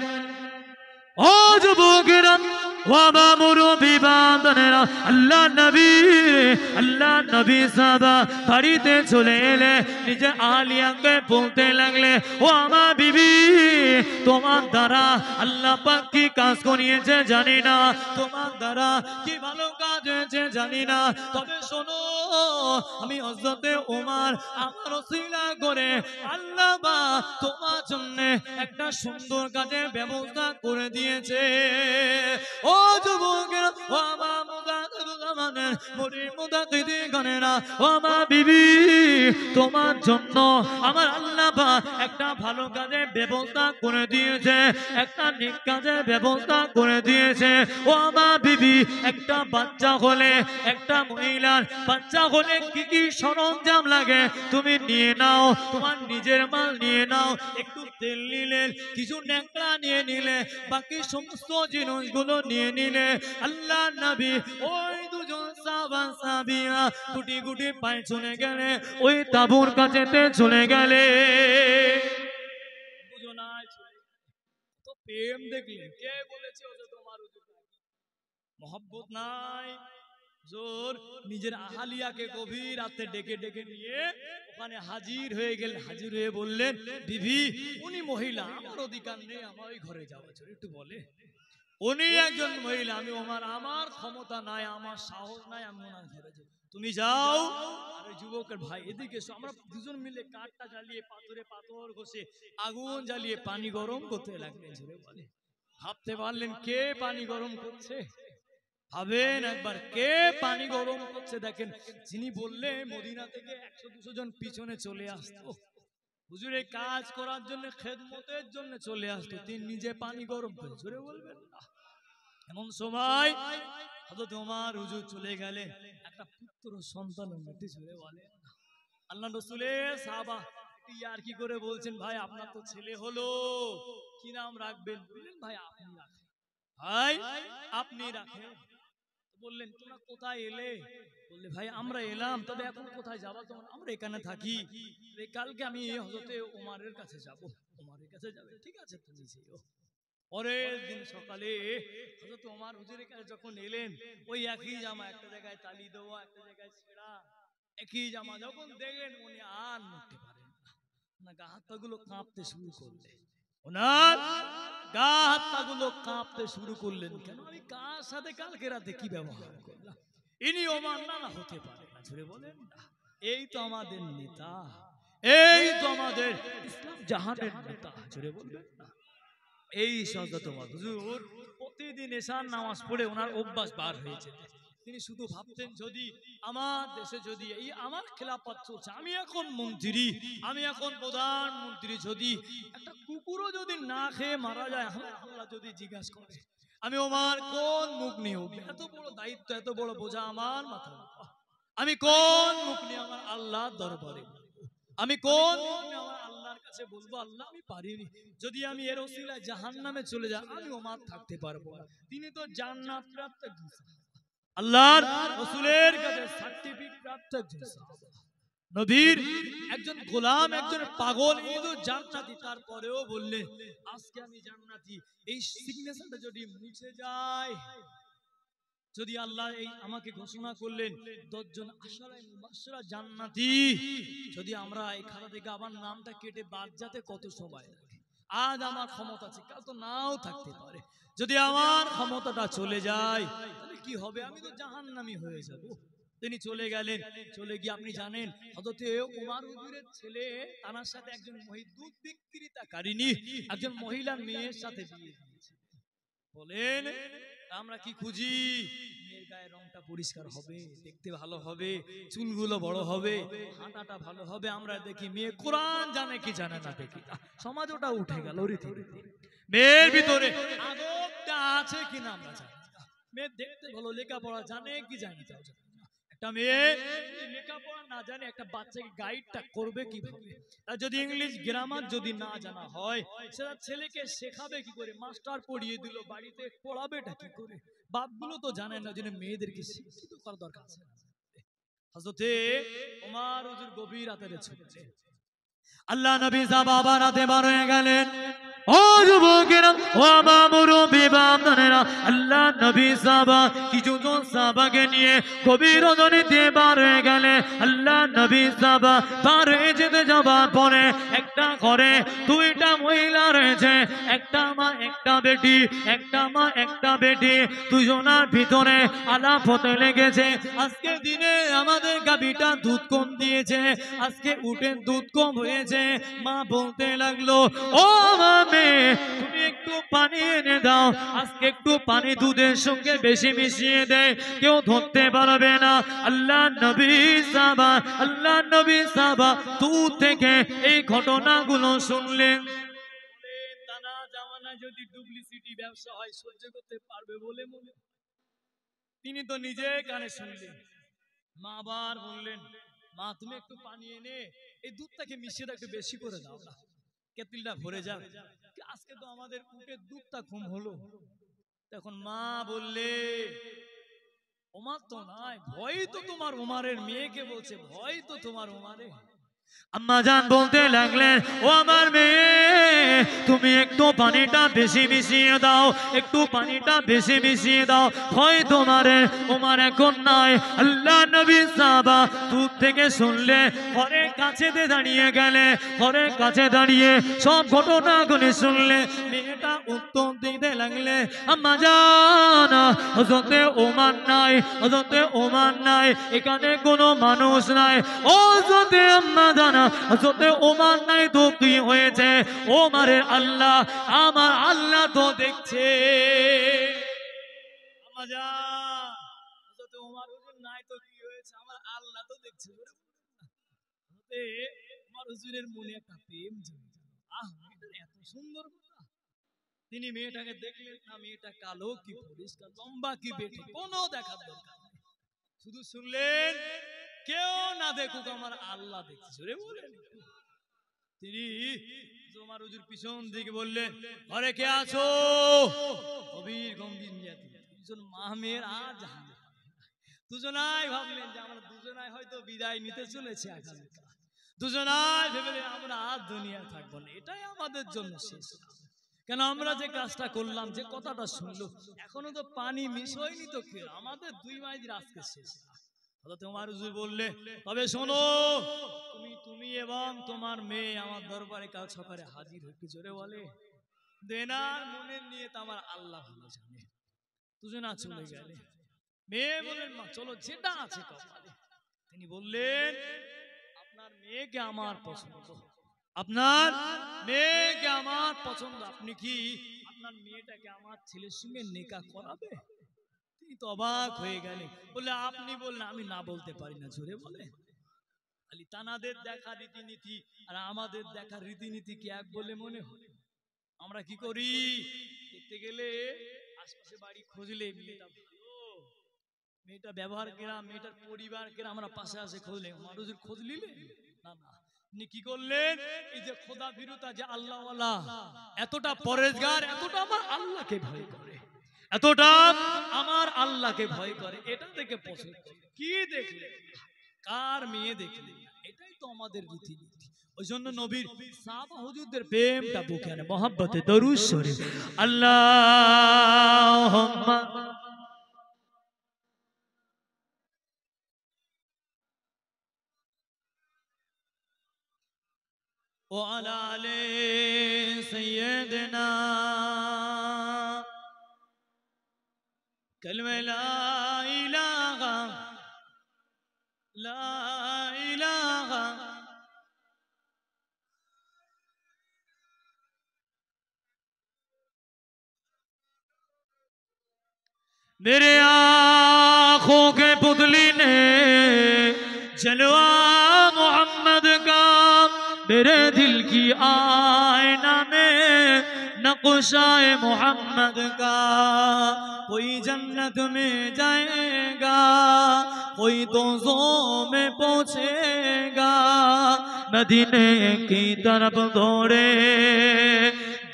ও যুবকেরা ওয়াবা মুরব্বি বান্দনেরা, আল্লাহ নবী সাহাবা বাড়িতে চলে এলে নিজে আলিয়াকে বলতে লাগলে ও আমার বিবি তোমার দ্বারা আল্লাহ পাক কি কাজ করিয়েছে জানি না, তোমার দ্বারা কি ভালো কাজ হয়েছে জানি না, তবে শোনো আমি হযরতে ওমর আমার ওসিলা করে আল্লাহ পাক তোমার জন্য একটা সুন্দর কাজের ব্যবস্থা করে দিয়েছে। ও যুবকেরা ও আমার মুদাকিদের মুরিদ মুদাকিদের গানেরা, ও আমার বিবি তোমার জন্য আমার আল্লাহ পাক একটা ভালো কাজের ব্যবস্থা করে দিয়েছে, একটা নেক কাজের ব্যবস্থা করে দিয়েছে। ও আমার বিবি একটা বাচ্চা হলে, একটা মহিলার বাচ্চা হলে কি কি সরঞ্জাম লাগে তুমি নিয়ে নাও, তোমার নিজের মাল নিয়ে নাও, একটু তেল নিলে, কিছু নেকড়া নিয়ে নিলে, বাকি সমস্ত জিনিসগুলো নিয়ে নিলে। আল্লাহ নবী ওই দুজন সাহাবা সাহাবিয়া গুটি গুটি পায়ে চলে গেলে, ওই তাঁবুর কাছেতে চলে গেলে। দুজনায় তো প্রেম দেখলেন, কে বলেছে ওদের তোমার মহব্বত নাই, জোর নিজের আহালিয়াকে গভীর রাতে ডেকে ডেকে নিয়ে ওখানে হাজির হয়ে গেলেন। হাজির হয়ে বললেন বিবি উনি মহিলা, আমার অধিকার নেই আমার ওই ঘরে যাওয়া, একটু বলে উনি একজন মহিলা, আমি ওমর আমার ক্ষমতা নাই, আমার সাহস নাই, আমি ওনার ঘরে যাব। তুমি যাও আর ওই যুবকের ভাই এদিকে এসো, আমরা দুজন মিলে কাঠটা জ্বালিয়ে পাথরে পাথর ঘষে আগুন জ্বালিয়ে পানি গরম করতে লাগলেন। জোরে বলে ভাবতে পারলেন কে পানি গরম করছে? ভাবেন একবার কে পানি গরম করছে। দেখেন যিনি বললে মদিনা থেকে 100-200 জন পিছনে চলে আসতো হুজুরের কাজ করার জন্য, খেদমতের জন্য চলে আসতো, তিনি নিজে পানি গরম করে। জোরে বলবেন না। এমন সময় হযরত ওমর হুজুর চলে গেলেন, একটা পুত্র সন্তান হতে। জোরে বলেন না। আল্লাহ রাসূলের সাহাবা ইয়ার কি করে বলছেন, ভাই আপনার তো ছেলে হলো, কি নাম রাখবেন? বললেন ভাই আপনি রাখেন, ভাই আপনি রাখেন। বললেন তোমরা কোথায় এলে? বললে ভাই আমরা এলাম, তবে এখন কোথায় যাবা তোমরা? আমরা এখানে থাকি, কালকে আমি হযরতে ওমরের কাছে যাব। ওমরের কাছে যাবে? ঠিক আছে তুমি যেও। পরের দিন সকালে হযরত ওমর হুজুরের কাছে যখন এলেন, ওই একই জামা, একটা জায়গায় তালি দেওয়া, একটা জায়গায় ছেঁড়া, একই জামা যখন দেখলেন উনি আর নড়তে পারেন না, গা হাত পাগুলো কাঁপতে শুরু করলেন। ওনার গা হাত পাগুলো কাঁপতে শুরু করলেন। কেন? আমি কার সাথে কালকে রাতে কি ব্যবহার করলাম? ইনি ওমর না হতে পারে না। জোরে বলেন না। এই তো আমাদের নেতা, এই তো আমাদের ইসলাম জাহানের নেতা। জোরে বলবেন না। এই হযরত ওমর হুজুর প্রতিদিন এশার নামাজ পড়ে ওনার অভ্যাস বার হয়েছে। তিনি শুধু ভাবতেন যদি আমার দেশে যদি এই আমার খেলাফত চলছে, আমি এখন মন্ত্রী, আমি এখন প্রধানমন্ত্রী, যদি একটা কুকুরও যদি না খেয়ে মারা যায়, আল্লাহ যদি জিজ্ঞাসা করে আমি ওমর কোন মুখ নিয়ে উঠবে? এত বড় দায়িত্ব, এত বড় বোঝা আমার মাথার উপর, আমি কোন মুখ নিয়ে আমার আল্লাহ দরবারে, আমি কোন মুখ নিয়ে আমার আল্লাহর কাছে বলবো আল্লাহ আমি পারিনি, যদি আমি এর ওসিলায় জাহান্নামে চলে যাই আমি ওমর থাকতে পারবো না। তিনি তো জান্নাত প্রাপ্ত একজন আল্লাহর রাসূলের কাছে সার্টিফিকেট প্রাপ্ত একজন সাহাবা, নবীর একজন গোলাম, একজন পাগল, এই তো জান্নাতি। তারপরেও বললেন আজকে আমি জান্নাতি, এই সিগনেচারটা যদি মুছে যায়, যদি আল্লাহ এই আমাকে ঘোষণা করলেন 10 জন আশারায়ে মুবাশশিরা জান্নাতি, যদি আমরা এখান থেকে আবার নামটা কেটে বাদ যেতে কত সময় লাগে? আজ আমার ক্ষমতা আছে, কাল তো নাও থাকতে পারে। যদি আমার ক্ষমতাটা চলে যায় তাহলে কি হবে? আমি তো জাহান্নামী হয়ে যাব। তিনি চলে গেলেন। চলে গিয়ে আপনি জানেন হযরতে ওমর হুজুরের ছেলে তার সাথে একজন দুধ বিক্রেতাকারিনী একজন মহিলার মেয়ের সাথে বিয়ে দিয়েছে। বলেন আমরা কি খুঁজি? মেয়ের গায়ের রংটা পরিষ্কার হবে, দেখতে ভালো হবে, চুলগুলো বড় হবে, হাঁটাটা ভালো হবে। আমরা দেখি মেয়ে কোরআন জানে কি জানে না, দেখি সমাজ ওটা উঠে গেল। মেয়ের ভিতরে আদবটা আছে কিনা আমরা জানি না। মেয়ে দেখতে ভালো, লেখাপড়া জানে কি জানি না। একটা মেয়ে লেখাপড়া না জানে একটা বাচ্চাকে গাইডটা করবে কিভাবে? আর যদি ইংলিশ গ্রামার যদি না জানা হয়, সেটা ছেলেকে শেখাবে কি করে? মাস্টার পড়িয়ে দিল, বাড়িতে পড়াবেটা কি করে? বাপগুলো তো জানে না, জন্য মেয়েদেরকে শিক্ষিত করা দরকার আছে। হযরতে ওমর হুজুর গভীর রাতে ছুটলেন। আল্লাহ নবী সাহাবা রাতে বার হয়ে গেলেন। ও যুবকেরা, ও আমার মুরব্বি বাপদানেরা, আল্লাহ নবী সাহাবা কিছু জন সাহাবাকে নিয়ে গভীর রজনীতে বার হয়ে গেলে। আল্লাহ নবী সাহাবা বার হয়ে যেতে যাবার পরে একটা ঘরে দুইটা মহিলা রয়েছে, একটা মা একটা বেটি, একটা মা একটা বেটি, দুজনার ভিতরে আলাপ হতে লেগেছে। আজকে দিনে আমাদের গাভীটা দুধ কম দিয়েছে, আজকে উটের দুধ কম হয়েছে। মা বলতে লাগলো ও তুমি একটু পানি এনে দাও, আজকে একটু পানি দুধের সঙ্গে বেশি মিশিয়ে দেয়, কেউ ধরতে পারবে না। আল্লাহ নবী সাহাবা দূর থেকে এই ঘটনাগুলো শুনলেন। তানা জামানা যদি ডুপ্লিসিটি ব্যবসা হয় সহ্য করতে পারবে বলে মনে? তিনি তো নিজে কানে শুনলেন। মা আবার বললেন মা তুমি একটু পানি এনে এই দুধটাকে মিশিয়ে একটু বেশি করে দাও না, কেতলিটা ভরে যাবে। আজকে তো আমাদের উটের দুধটা কম হলো। তখন মা বললে ওমর তো নাই, ভয় তো তোমার ওমরের মেয়েকে বলছে, ভয় তো তোমার ওমরে। আম্মা জান বলতে লাগলেন ও আমার মেয়ে, তুমি একটু পানিটা বেশি মিশিয়ে দাও, একটু পানিটা বেশি মিশিয়ে দাও, হয় তোমারে ওমার এখন নাই। আল্লাহ নবী সাহাবা দূর থেকে শুনলে ঘরের কাছে দাঁড়িয়ে গেলে, ঘরের কাছে দাঁড়িয়ে সব ঘটনাগুলি শুনলে মেয়েটা উত্তর দিতে লাগলে, আম্মা জান হযরতে ওমর নাই, হযরতে ওমর নাই, এখানে কোনো মানুষ নাই। ও হযরতে আম্মা জান হযরতে ওমর নাই তো কি হয়েছে? ওমরের আল্লাহ, আমার আল্লাহ তো দেখছে। আম্মা জান হযরতে ওমর হুজুর নাই তো কি হয়েছে? আমার আল্লাহ তো দেখছে। হযরতে ওমর হুজুরের মনে একটা প্রেম জমে গেল। মেয়েটা এত সুন্দর কথা। তিনি মেয়েটাকে দেখলেন না, মেয়েটা কালো কি পরিষ্কার, লম্বা কি বেটে, কোনো দেখার দরকার নেই, শুধু শুনলেন কেউ না দেখুক আমার আল্লাহ দেখছে রে বলেন। তিনি ওমর হুজুর পিছন দিকে বললেন, ঘরে কে আছো? গভীর গম্ভীর দুজন মা মেয়ের আর জাহান, দুজনাই ভাবলেন যে আমরা দুজনাই হয়তো বিদায় নিতে চলেছি আগামীকাল, দুজনাই ভেবেলেন আমরা আর দুনিয়ায় থাকবো না, এটাই আমাদের জন্য শেষ। কেন আমরা যে কাজটা করলাম, যে কথাটা শুনলো, এখনো তো পানি মিশ হয়নি, তো কি আমাদের 2 মাস আজকে শেষ। হযরত ওমর হুজুর বললে, তবে শোনো, তুমি এবং তোমার মেয়ে আমার দরবারে কাল সকালে হাজির হতে জোরে বলে দেনার মনের নিয়ে তো আমার আল্লাহ ভালো জানে। দুজনা চলে গেলে, মেয়ে বললেন, মা চলো যেটা আছে কপালে। তিনি বললেন, আপনার মেয়েকে আমার পছন্দ, আপনার মেয়েকে আমার পছন্দ, আপনি কি আপনার মেয়েটাকে আমার ছেলের সঙ্গে নিকাহ করাবে? তিনি তো অবাক হয়ে গেলেন, বলে আপনি বললেন, আমি না বলতে পারি না, জোরে বলে। খালি তানাদের দেখা রীতিনীতি আর আমাদের দেখা রীতিনীতি কি এক বলে মনে হয়? আমরা কি করি, দেখতে গেলে আশপাশে বাড়ি খুঁজলে মেয়েটা ভালো, মেয়েটা ব্যবহার কেরা, মেয়েটার পরিবার কেরা, আমরা পাশে আসে খুঁজলে, মানুষের খোঁজ নিলে না, না। তিনি কি করলেন, এই যে খোদা বিরুতা, যে আল্লাহওয়ালা, এতটা পরেজগার, এতটা আমার আল্লাহকে ভয় করে, এতটা আমার আল্লাহকে ভয় করে, এটা দেখে পছন্দ। কি দেখলে, কার মেয়ে দেখলে, এটাই তো আমাদের রীতিনীতি। ওই জন্য নবীর সাহাবা হুজুরদের প্রেমটা বুকে আনে, মহব্বতে দরুদ শরীফ আল্লাহুম্মা وعلى آل سيدنا كلمة لا إله لا إله मेरे आँखों के पुतली ने जलवा मोहम्मद का, मेरे दिल की आईना में नक्शाए मोहम्मद का। कोई जन्नत में जाएगा, कोई दोज़ों में पहुंचेगा, मदीने की तरफ दौड़े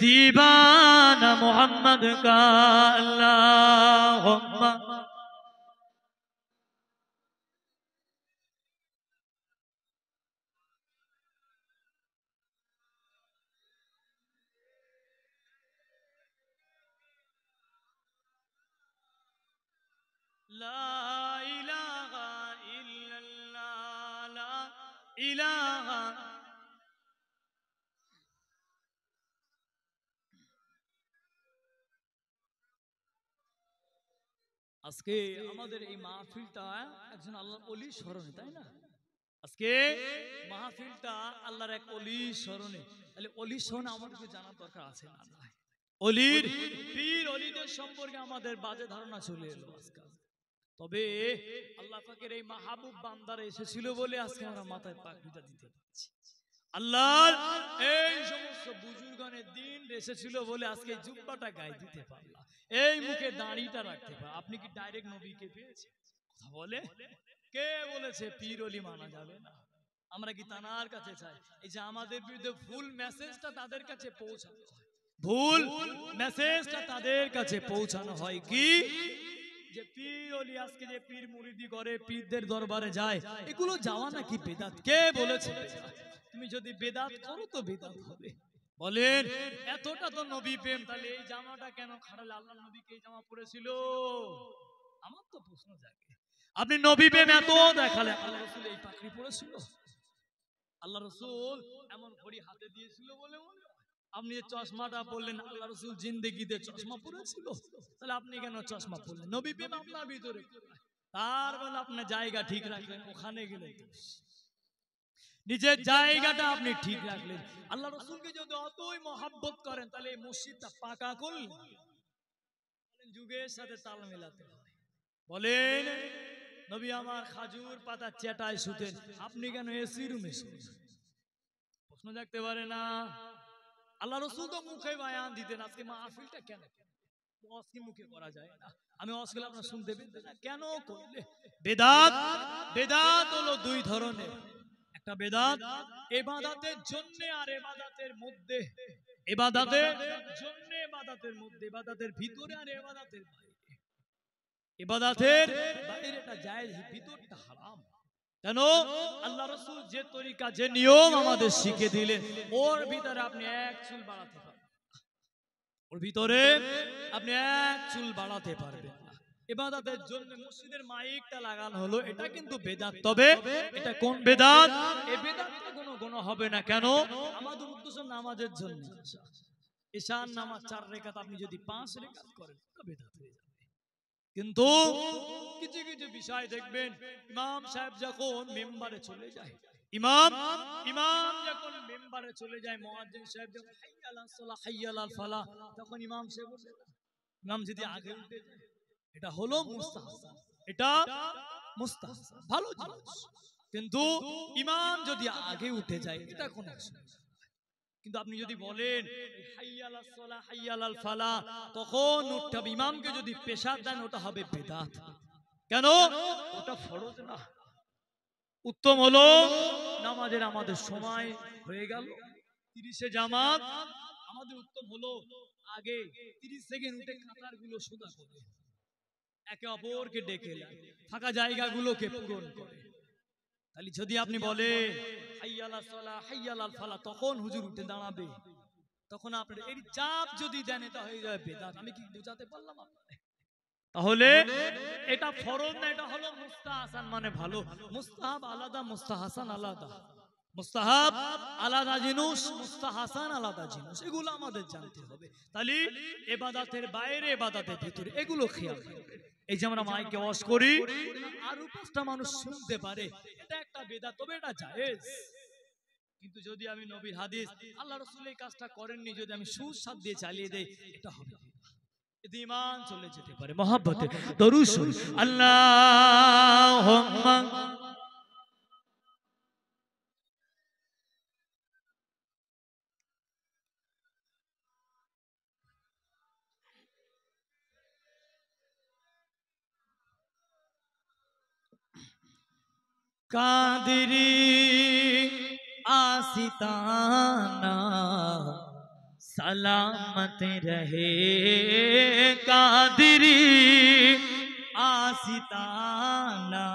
दीवाना मोहम्मद का। अल्लाहुम्मा ला इलाहा इल्लल्लाह ला इलाहा। আজকে আমাদের এই মাহফিলটা একজন আল্লাহর ওলির স্মরণে, তাই না? আজকে মাহফিলটা আল্লাহর এক ওলির স্মরণে, তাহলে ওলির স্মরণে আমাদেরকে জানার দরকার আছে না? ওলির পীর ওলিদের সম্পর্কে আমাদের বাজে ধারণা চলে এলো আজকাল। তবে আল্লাহ পাকের এই মাহবুব বান্দারা এসেছিল বলে আজকে আমরা মাথায় পাগড়িটা দিতে পারছি। আল্লাহর এই সমস্ত বুজুর্গানের দিন এসেছিল বলে আজকে এই জুব্বাটা গায়ে দিতে পারলাম, এই মুখে দাড়িটা রাখতে পারলাম। আপনি কি ডাইরেক্ট নবীকে পেয়েছেন? কথা বলে কে বলেছে পীর ওলি মানা যাবে না? আমরা কি তানার কাছে চাই? এই যে আমাদের বিরুদ্ধে ভুল মেসেজটা তাদের কাছে পৌঁছানো হয়, ভুল মেসেজটা তাদের কাছে পৌঁছানো হয় কি যে পীর ওলি আজকে যে পীর মুরিদি করে, পীরদের দরবারে যায়, এগুলো যাওয়া নাকি বেদাত? কে বলেছে? তুমি যদি বেদাত করো তো বেদাত হবে, বলেন এতটা তো নবী প্রেম, তাহলে এই জামাটা কেন খারাপ? আল্লাহ নবীকে এই জামা পরেছিল? আমার তো প্রশ্ন জাগে। আপনি নবী প্রেম এত দেখালেন, আল্লাহ রসুল এই পাগড়ি পরেছিল? আল্লাহ রসুল এমন ঘড়ি হাতে দিয়েছিল বলে মনে হয়? আপনি যে চশমাটা পরলেন, আল্লাহ রসুল জিন্দেগিতে চশমা পরেছিল? তাহলে আপনি কেন চশমা পরলেন? নবী প্রেম আপনার ভিতরে, তার বেলা আপনার জায়গা ঠিক রাখলেন, ওখানে গেলেন নিজের জায়গাটা আপনি ঠিক রাখলেন। আল্লাহ রসুলকে যদি অতই মহাব্বত করেন, তাহলে এই মসজিদটা পাকা করলেন? যুগের সাথে তাল মেলাতে হয়। বলেন নবী আমার খাজুর পাতা চেটায় শুতেন, আপনি কেন এসি রুমে শুতেন? প্রশ্ন জাগতে পারে না? আল্লাহ রসুল তো মুখে বায়ান দিতেন, আজকে মাহফিলটা কেন মুখে করা যায় না? আমি অসগুলো আপনার শুনতে পেতেন না কেন করলে? বেদাত, বেদাত হলো দুই ধরনের। একটা বেদাত ইবাদতের জন্য, আর ইবাদতের মধ্যে। ইবাদতের জন্য, ইবাদতের মধ্যে, ইবাদতের ভিতরে আর ইবাদতের বাইরে। ইবাদতের বাইরেটা জায়েজ, ভিতরটা হারাম। কেন? আল্লাহ রাসূল যে তরিকা, যে নিয়ম আমাদের শিখিয়ে দিলেন, ওর ভিতরে আপনি এক চুল বাড়াতে পারবেন, ওর ভিতরে আপনি এক চুল বাড়াতে পারবেন না। ইবাদতের জন্য মসজিদের মাইকটা লাগানো হলো, এটা কিন্তু বেদাত। তবে এটা কোন বেদাত? এই বেদাতটা কোনো গুনাহ হবে না। কেন? আমাদের উদ্দেশ্য নামাজের জন্য। ঈশার নামাজ 4 রাকাত আপনি যদি 5 রাকাত করেন, এটা বেদাত হয়ে যাবে। কিন্তু কিছু কিছু বিষয় দেখবেন, ইমাম সাহেব যখন মেম্বারে চলে যায়, ইমাম যখন মেম্বারে চলে যায়, মুয়াজ্জিন সাহেব যখন হাইয়া আলাস সালাহ হাইয়া আলাল ফালাহ, তখন ইমাম সাহেব, ইমাম যদি আগে উঠে যায়, এটা হলো মুস্তাহাব, এটা মুস্তাহাব, ভালো জিনিস। কিন্তু ইমাম যদি আগে উঠে যায়, এটা কোন অসুবিধা। কিন্তু আপনি যদি বলেন হাইয়া আলাস সালাহ হাইয়া আলাল ফালাহ, তখন উঠতে হবে। ইমামকে যদি পেশার দেন, ওটা হবে বেদাত। কেন? ওটা ফরজ না। উত্তম হলো নামাজের আমাদের সময় হয়ে গেল, 30-এ জামাত, আমাদের উত্তম হলো আগে 30 সেকেন্ড উঠে কাতারগুলো সোজা করে একে অপরকে ডেকে নেয়, ফাঁকা জায়গাগুলোকে পূরণ করে। তাহলে যদি আপনি বলেন হাইয়া আলাস সালাহ হাইয়া আলাল ফালাহ, তখন হুজুর উঠে দাঁড়াবে, তখন আপনার এই চাপ যদি দেন, এটা হয়ে যাবে বেদাত। আমি কি বোঝাতে পারলাম আপনাকে? তাহলে এটা ফরজ না, এটা হলো মুস্তাহাসান, মানে ভালো। মুস্তাহাব আলাদা, মুস্তাহাসান আলাদা। মুস্তাহাব আলাদা জিনিস, মুস্তাহাসান আলাদা জিনিস, এগুলো আমাদের জানতে হবে। তাহলে ইবাদতের বাইরে, ইবাদতের ভিতরে, এগুলো খেয়াল রাখবেন। এই যে আমরা মাইকে ওয়াজ করি, আরো 5টা মানুষ শুনতে পারে, এটা একটা বেদাত, তবে এটা জায়েজ। কিন্তু যদি আমি নবীর হাদিস, আল্লাহ রাসূল এই কাজটা করেননি, যদি আমি সুসাদ দিয়ে চালিয়ে দেই, এটা হবে এতে ঈমান চলে যেতে পারে। মহব্বতে দরুদ শরীফ আল্লাহুম্মা কাদেরি आसिताना सलामत रहे, कादरी आसिताना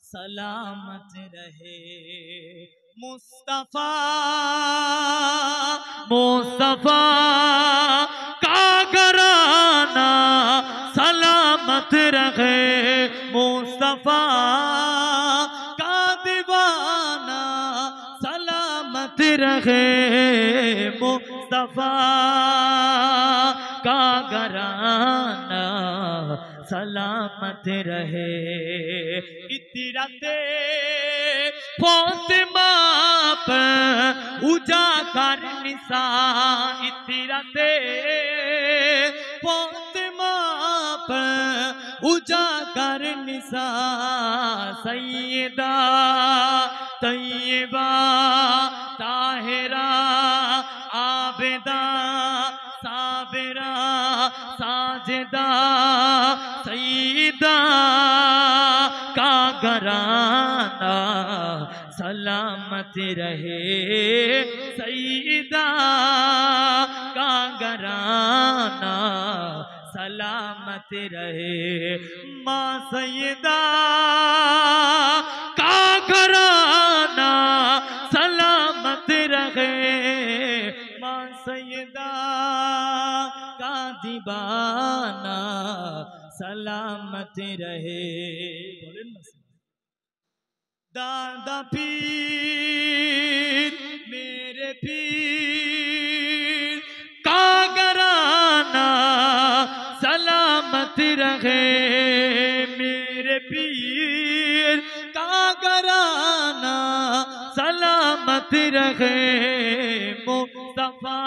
सलामत रहे, मुस्तफा मुस्तफा का घराना सलामत रहे, मुस्तफा का दीवाना सलामत रहे, मुस्तफा का घराना सलामत रहे। इतराते फातिमा पर उजागर निसा, इतराते फातिमा पर उजागर निसा, सैयदा तैयबा ताहिरा आबिदा साबिरा साजिदा सईदा का घराना सलामत रहे, सईदा का घराना सलामत रहे, माँ सईदा का घराना सलामत रहे, खुदा का दीवाना सलामत रहे। बोलें ना दादा पीर मेरे पीर का घराना सलामत रहे। मेरे पीर का घराना सलामत रहे। मुस्तफा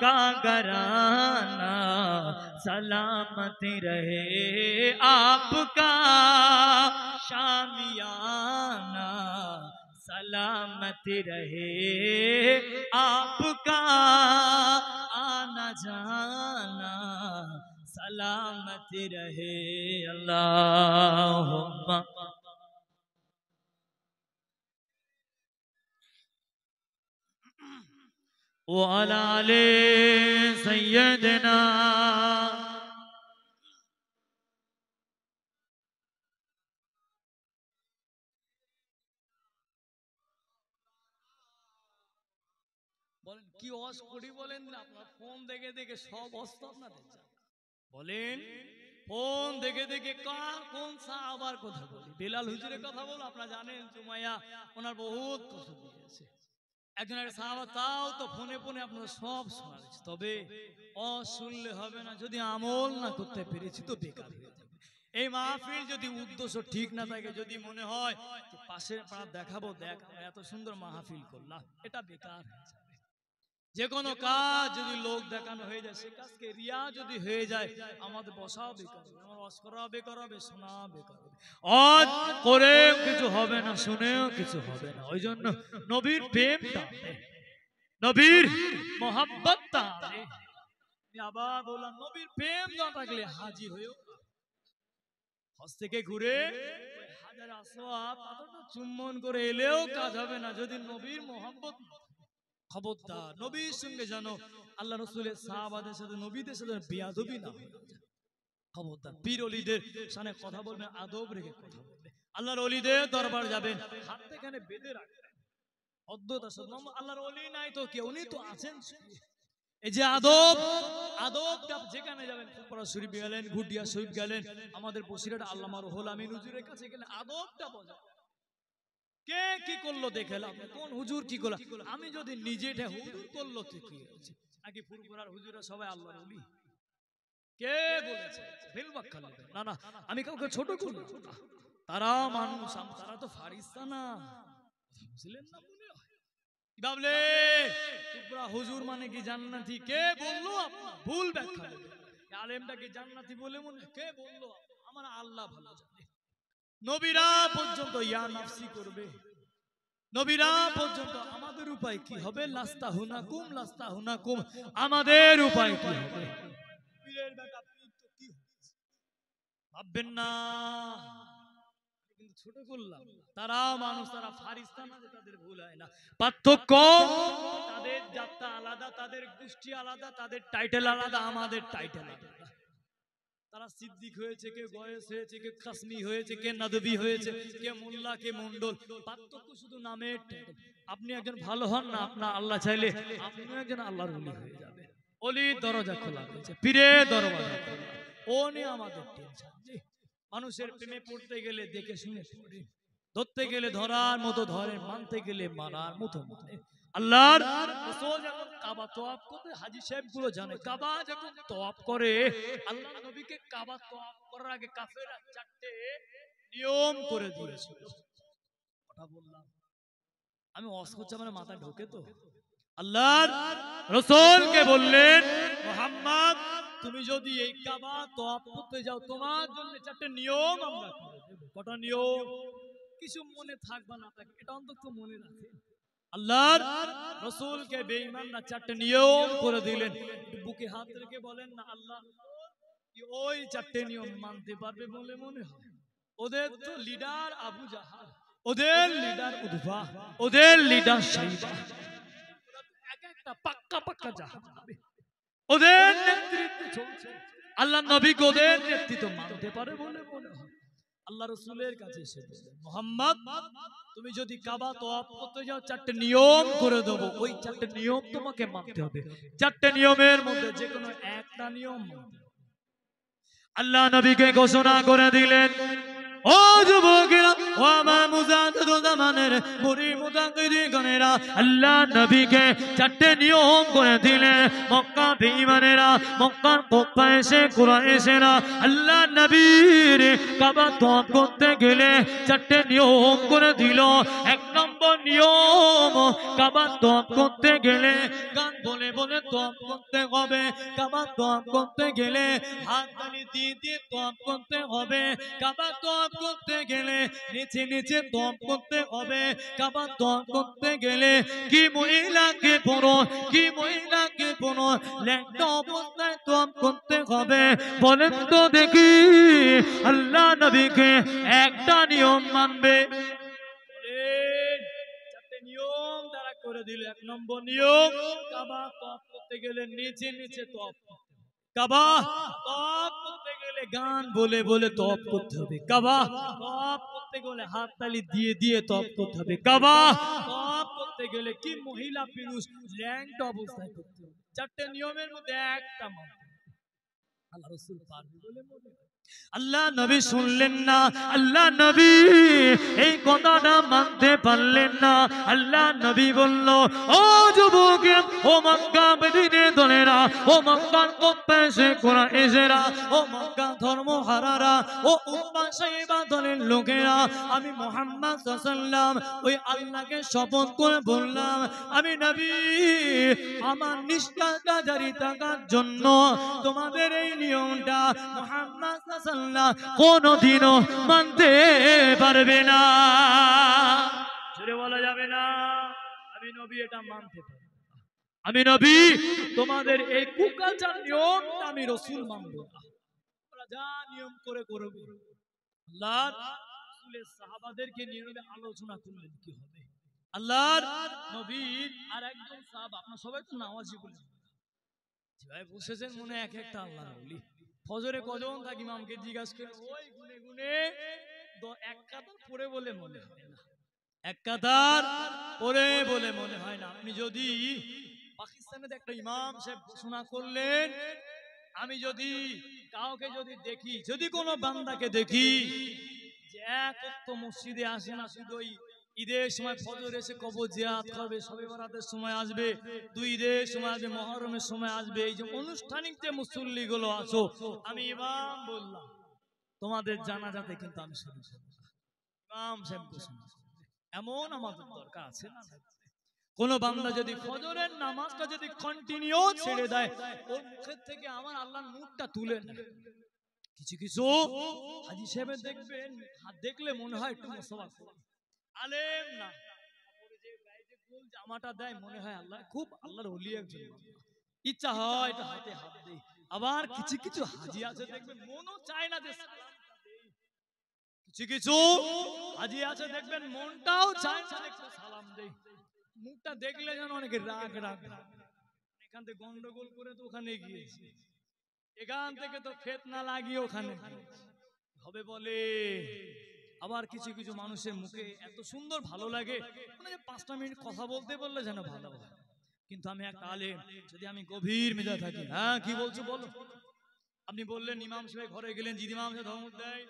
का घराना सलामत रहे। आपका शामियाना सलामत रहे। आपका आना जाना सलामत रहे। अल्लाहुम्मा व अला आले सय्यदना। বলেন কি অস করি বলেন না, আপনার ফোন দেখে দেখে সব অস্ত আপনাদের বলেন। ফোন দেখে দেখে কার কোন সাহাবার কথা বলি, বেলাল হুজুরের কথা বলো। আপনারা জানেন সুমাইয়া ওনার বহুত কষ্ট দিয়েছে একজনের সাহাবা, তাও তো ফোনে ফোনে আপনারা সব শোনাচ্ছি। তবে শুনলে হবে না, যদি আমল না করতে পেরেছি তো বেকার হয়ে যাবে। এই মাহফিল যদি উদ্দেশ্য ঠিক না থাকে, যদি মনে হয় পাশের পাড়া দেখাবো, দেখ এত সুন্দর মাহফিল করলাম, এটা বেকার হয়ে যাবে। যে কোনো কাজ যদি লোক দেখানো হয়ে যায়, সে কাজকে রিয়া যদি হয়ে যায়, আমাদের বসাও বেকার হবে, আমার ওয়াজ করা বেকার হবে, শোনা বেকার হবে। আজ করেও কিছু হবে না, শুনেও কিছু হবে না। ওই জন্য নবীর প্রেম টানে, নবীর মোহাব্বত টানে। আবার বললাম, নবীর প্রেম না থাকলে হাজির হয়েও হজ থেকে ঘুরে হাজার আসওয়াব পাথরটা চুম্বন করে এলেও কাজ হবে না, যদি নবীর মোহাব্বত। খবরদার নবীর সঙ্গে জানো আল্লাহ রসুলের সাহাবাদের সাথে নবীদের সাথে বেয়াদবি না হয়। খবরদার পীর ওলিদের সামনে কথা বলবেন, আদব রেখে কথা বলবেন। আল্লাহর ওলিদের দরবার যাবেন, হাত এখানে বেঁধে রাখবেন অদ্ভুত। আল্লাহর ওলি নাই তো কে, উনি তো আছেন। এই যে আদব, আদবটা যেখানে যাবেন, ফুলপাড়া শরীফ গেলেন, গুডিয়া শরীফ গেলেন, আমাদের বসিরহাট আল্লামা রুহুল আমিন হুজুরের কাছে গেলে আদবটা বজায়। কে কি করলো দেখলাম, কোন হুজুর কি করলো। আমি যদি নিজে হুজুর করলো তো কি হয়েছে, নাকি ফুলপুরার হুজুরা সবাই আল্লাহর ওলি? কে বলেছে? না না, আমি কাউকে ছোট করব না, তারা মানুষ, তারা তো ফারিস্তা না, বুঝলেন না? মনে হয় ভাবলে ফুলপুরা হুজুর মানে কি জান্নাতি? কে বললো? আপনার ভুল ব্যাখ্যা। আলেমটা কি জান্নাতি বলে মনে? কে বললো? আমার আল্লাহ ভালো জানে। নবীরা পর্যন্ত ইয়া নাফসি করবে, নবীরা পর্যন্ত। আমাদের উপায় কি হবে? লাস্তা হুনাকুম, লাস্তা হুনাকুম, আমাদের উপায় কি হবে? পীরের বেটা পীর তো কি ভাববেন না, কিন্তু ছোট করলাম। তারা মানুষ, তারা ফারিস্তা না যে তাদের ভুল হয় না। পার্থক্য তাদের জাতটা আলাদা, তাদের গোষ্ঠী আলাদা, তাদের টাইটেল আলাদা, আমাদের টাইটেল আলাদা। তারা সিদ্দিক হয়েছে, কে গয়েস হয়েছে, কে কাসমি হয়েছে, কে নাদবি হয়েছে, কে মোল্লা, কে মন্ডল। পার্থক্য শুধু নামের। আপনি একজন ভালো হন না, আপনার আল্লাহ চাইলে আপনিও একজন আল্লাহর ওলি হয়ে যাবে। ওলির দরজা খোলা হয়েছে, পীরের দরজা খোলা। ও নিয়ে আমাদের টেনশন। মানুষের প্রেমে পড়তে গেলে দেখে শুনে পড়ে, ধরতে গেলে ধরার মতো ধরে, মানতে গেলে মানার মতো মানে। আল্লাহর রাসূল যখন কাবা তওয়াফ করতে, হাজী সাহেব গুলো জানে, কাবা যখন তওয়াফ করে, আল্লাহর নবীকে কাবা তওয়াফ করার আগে কাফেররা চারটে নিয়ম করে দিয়েছিল। কথা বললাম, আমি ওয়াজ করছি, আমার মাথায় ঢোকে তো। আল্লাহর রাসূলকে বললেন, মুহাম্মদ তুমি যদি এই কাবা তওয়াফ করতে যাও, তোমার জন্য চারটে নিয়ম আমরা করে দেব। কটা নিয়ম? কিছু মনে থাকবে না থাকে, এটা অন্তত মনে রাখে। আল্লাহর রাসূলকে বেঈমানরা চারটে নিয়ম করে দিলেন। বুকে হাত রেখে বলেন না, আল্লাহ কি ওই চারটে নিয়ম মানতে পারবে বলে মনে হয়? ওদের তো লিডার আবু জাহাল, ওদের লিডার উতবা, ওদের লিডার শাইবা, এক একটা পাক্কা পাক্কা জাহান্নামী। ওদের নেতৃত্বে চলছে। আল্লাহ নবী ওদের নেতৃত্ব মানতে পারে বলে মনে হয়? আল্লাহ রাসূলের কাছে এসে বললেন, মুহাম্মদ তুমি যদি কাবা তওয়াফ করতে যাও, 4টে নিয়ম করে দেবো, ওই 4টে নিয়ম তোমাকে মানতে হবে। 4টে নিয়মের মধ্যে যে কোনো একটা নিয়ম আল্লাহ নবীকে ঘোষণা করে দিলেন, ও যুবকেরা, ও আমার মুজাহিদুল জামানের মুরিদ মুতাকিদিনেরা, আল্লাহ নবীকে 4টে নিয়ম করে দিলেন। মক্কা বেঈমানেরা, মক্কার কুফারে কুরাইশেরা আল্লাহ নবীর কাবা তওয়াফ করতে গেলে 4টে নিয়ম করে দিল। 1 নম্বর নিয়ম, কাবা তওয়াফ করতে গেলে গান বলে বলে তওয়াফ করতে হবে। কাবা তওয়াফ করতে গেলে হাত তালি দিয়ে দিয়ে তওয়াফ করতে হবে। কাবা তওয়াফ করতে গেলে নিচে নিচে তওয়াফ করতে হবে। কাবা তওয়াফ করতে গেলে কি মহিলাকে পুরো, কি মহিলাকে পুরো ল্যাংটা অবস্থায় তওয়াফ করতে হবে বলেন তো দেখি। আল্লাহ নবীকে একটা নিয়ম মানবে, 4টে নিয়ম তারা করে দিল। 1 নম্বর নিয়ম, কাবা তওয়াফ করতে গেলে নিচে নিচে তওয়াফ, কাবা তওয়াফ করতে গেলে গান বলে বলে তওয়াফ করতে হবে। কাবা তওয়াফ করতে গেলে হাত তালি দিয়ে দিয়ে তওয়াফ করতে হবে। কাবা তওয়াফ করতে গেলে কি মহিলা পুরুষ ল্যাংটা অবস্থায় করতে হবে। 4টে নিয়মের মধ্যে একটা মানতে হবে। আল্লাহ রাসূল পারবে বলে মনে হয়? আল্লাহ নবী শুনলেন না, আল্লাহ নবী এই কথাটা মানতে পারলেন না। আল্লাহ নবী বলল, ও যুবক, ও মক্কা মদিনার দলেরা, ও মক্কার কুফারে কুরাইশেরা, ও মক্কা ধর্মহারারা, ও উম্মাহ সাহেবা দলের লোকেরা, আমি মুহাম্মদ সাল্লাল্লাহু আলাইহি ওয়াসাল্লাম ওই আল্লাহকে শপথ করে বললাম, আমি নবী আমার নিষ্ঠাটা জারি থাকার জন্য তোমাদের এই নিয়মটা মুহাম্মদ কোনদিনও মানতে পারবে না। ছেড়ে বলা যাবে না আমি নবী এটা মানতে পারি। আমি নবী তোমাদের এই কুকালচার নিয়ম আমি রাসূল মানব না। তোমরা যা নিয়ম করে করবে। আল্লাহ রাসূলের সাহাবাদেরকে নিয়ে আলোচনা করলেন কি হবে। আল্লাহর নবীর আর একজন সাহাবা, আপনারা সবাই তো নামাজি বলেন, ভাই বসেছেন মনে এক একটা আল্লাহর ওলি। ফজরে কজন থাকি ইমামকে জিজ্ঞাসা করে, ওই গুনে গুনে 1 কাতার পড়ে বলে মনে হয় না, 1 কাতার পড়ে বলে মনে হয় না। আপনি যদি পাকিস্তানের একটা ইমাম সাহেব ঘোষণা করলেন, আমি যদি কাউকে যদি দেখি, যদি কোনো বান্দাকে দেখি যে এক ওয়াক্ত মসজিদে আসে না, শুধু ওই ঈদের সময় ফজর এসে কবর জিয়ারত করবে, শবে বরাতের সময় আসবে, 2 ঈদের সময় আসবে, মুহররমের সময় আসবে, এই যে আনুষ্ঠানিক যে মুসল্লি গুলো আছো, আমি ইমাম বললাম তোমাদের জানাজাতে কিন্তু আমি শুরু করব। ইমাম সাহেব ঘোষণা করবে, এমন আমাদের দরকার আছে না? কোন বান্দা যদি ফজরের নামাজটা যদি কন্টিনিউ ছেড়ে দেয়, ওর মুখের থেকে আমার আল্লাহর নূরটা তুলে নেয়। কিছু কিছু হাজী সাহেব দেখবেন, হাত দেখলে মনে হয় একটু মুসলমান আলেম না, যে গায়ে যে গোল জামাটা দেয় মনে হয় আল্লাহ খুব আল্লাহর ওলি একজন, ইচ্ছা হয় এটা হাতে হাত দেই। আবার কিছু কিছু হাজী আছে দেখবেন মনও চায় না যে সালামটা দেই। কিছু কিছু হাজী আছে দেখবেন মনটাও চায় না একটু সালাম দেই, মুখটা দেখলে যেন অনেকে রাগ রাগ। এখান থেকে গন্ডগোল করে তো ওখানে গিয়েছে, এখান থেকে তো ফিতনা লাগিয়ে ওখানে হবে বলে। আবার কিছু কিছু মানুষের মুখে এত সুন্দর ভালো লাগে, মানে 5টা মিনিট কথা বলতে বললে যেন ভালো হয়। কিন্তু আমি একটা আলেম, যদি আমি গভীর মেজাজ থাকি, হ্যাঁ কি বলছো বলো। আপনি বললেন ইমাম সাহেব ঘরে গেলেন, যদি ইমাম সাহেব ধমক দেয়,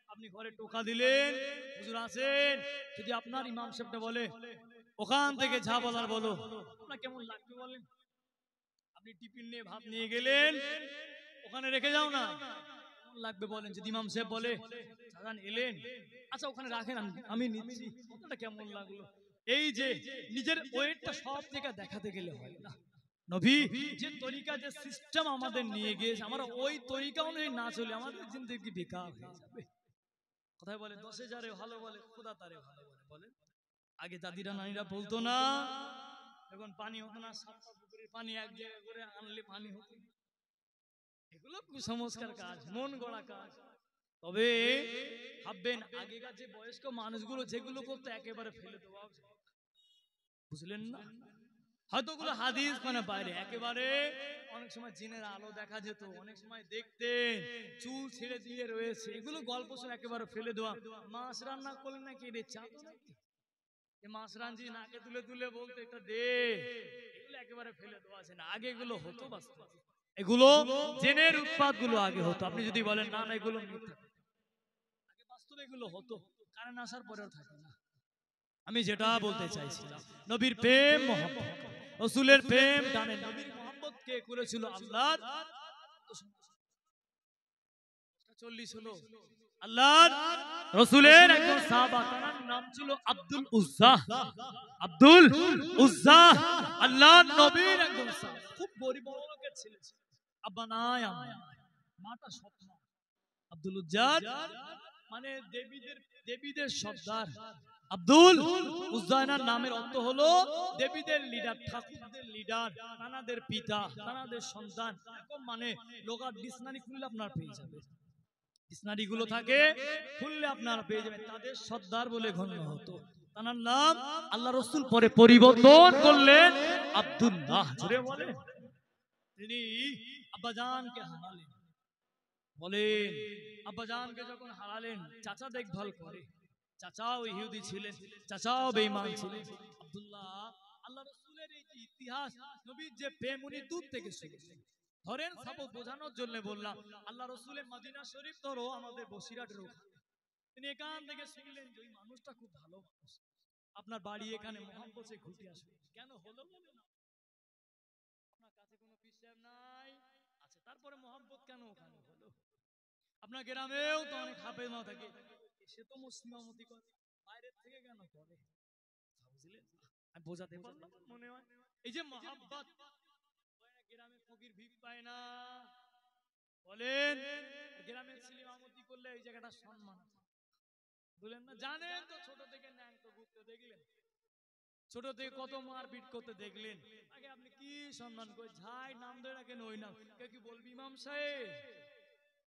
আপনি ঘরে টোকা দিলেন, হুজুর আসেন, যদি আপনার ইমাম সাহেবটা বলে ওখান থেকে যা বলার বলো, আপনার কেমন লাগবে বলেন? আপনি টিফিন নিয়ে ভাত নিয়ে গেলেন, ওখানে রেখে যাও না, কেমন লাগবে বলেন? যদি ইমাম সাহেব বলে সাজান এলেন, আচ্ছা ওখানে রাখেন আমি নিচ্ছি, আপনাটা কেমন লাগলো? এই যে নিজের ওয়েটটা সব থেকে দেখাতে গেলে হয় না। নবী যে তরিকা যে সিস্টেম আমাদের নিয়ে গিয়েছে, আমরা ওই তরিকা অনুযায়ী না চলে আমাদের জিন্দেগি বেকার হয়ে যাবে। কোথায় বলে 10,000 ভালো বলে খোদা তারে ভালো বলে। আগে দাদিরা নানিরা বলতো না, এখন পানি হতো না, 7টা পুকুরের পানি এক জায়গায় করে আনলে পানি হতো। এগুলো কুসংস্কার কাজ, মন গড়া কাজ। তবে ভাববেন আগেকার যে বয়স্ক মানুষগুলো যেগুলো করতো একেবারে ফেলে দেওয়া, বুঝলেন না? হয়তো ওগুলো হাদিস মানে বাইরে, একেবারে অনেক সময় জিনের আলো দেখা যেত, অনেক সময় দেখতেন চুল ছেড়ে দিয়ে রয়েছে, এগুলো গল্প শুনে একেবারে ফেলে দেওয়া। মাছ রান্না করলেন নাকি রে, চা তো নাকি মাসরাঞ্জি নাকে তুলে তুলে বলতে এটা দে, এগুলো একেবারে ফেলে দেওয়া আছে না। আগে এগুলো হতো, বাস্তব এগুলো জেনের উৎপাদ গুলো আগে হতো। আপনি যদি বলেন না না এগুলো মিথ্যা, আগে বাস্তবে এগুলো হতো, কারণ আসার পরেও থাকে না। আমি যেটা বলতে চাইছিলাম, নবীর প্রেম মহব্বত, রাসূলের প্রেম টানে। নবীর মহব্বত কে করেছিল? আল্লাহ। 40 হলো। আল্লাহর রাসূলের একজন সাহাবা, তার নাম ছিল আব্দুল উজ্জা। আব্দুল উজ্জা আল্লাহর নবীর একজন সাহাবা, খুব গরিব লোকের ছেলে ছিল। আব্বা নাই, মাটা স্বপ্ন। আব্দুল উজ্জা মানে দেবীদের সর্দার। আব্দুল উজ্জায়নার নামের অর্থ হলো দেবীদের লিডার, ঠাকুরদের লিডার, নানাদের পিতা, নানাদের সন্তান। এরকম মানে লোকাল ডিকশনারি খুললে আপনার পেয়ে যাবে, ডিকশনারি গুলো থাকে খুললে আপনার পেয়ে যাবেন। তাদের সর্দার বলে গণ্য হতো। তার নাম আল্লাহ রাসূল পরে পরিবর্তন করলেন আব্দুল্লাহ। জোরে বলে। তিনি আব্বাজানকে হারালেন। বলেন, আব্বাজানকে যখন হারালেন, চাচা দেখভাল করে। চাচাও ইহুদি ছিলেন, চাচাও বেঈমান ছিলেন। আব্দুল্লাহ আল্লাহ রাসূলের এই যে ইতিহাস, নবীর যে প্রেম, উনি দূর থেকে শিখেছেন। ধরেন সাপোজ বোঝানোর জন্য বললাম, আল্লাহ রাসূলের মদিনা শরীফ ধরো আমাদের বসিরহাটের ওখানে। তিনি এখান থেকে শুনলেন যে ওই মানুষটা খুব ভালো মানুষ, আপনার বাড়ি এখানে, মোহাম্মদে ঘুরতে আসবে। কেন হলো বলে না, আপনার কাছে কোনো পিসাব নাই আছে, তারপরে মোহাম্মদ কেন ওখানে হলো? আপনার গ্রামেও তো অনেক হাফেজ না থাকে, সে তো মুসলিমামতি করে, বাইরের থেকে কেন করে? বুঝলেন? আমি বোঝাতে পারলাম মনে হয়। এই যে মহাব্বত, গ্রামে ফকির ভিক পায় না, বলেন গ্রামের ছেলে ইমামতি করলে এই জায়গাটা সম্মান আছে, বলেন না? জানেন তো ছোট থেকে ন্যাংট ঘুরতে দেখলেন, ছোট থেকে কত মারপিট করতে দেখলেন, আগে আপনি কি সম্মান করে ঝাই নাম ধরে রাখেন? ওই নাম কেউ কি বলবি ইমাম সাহেব?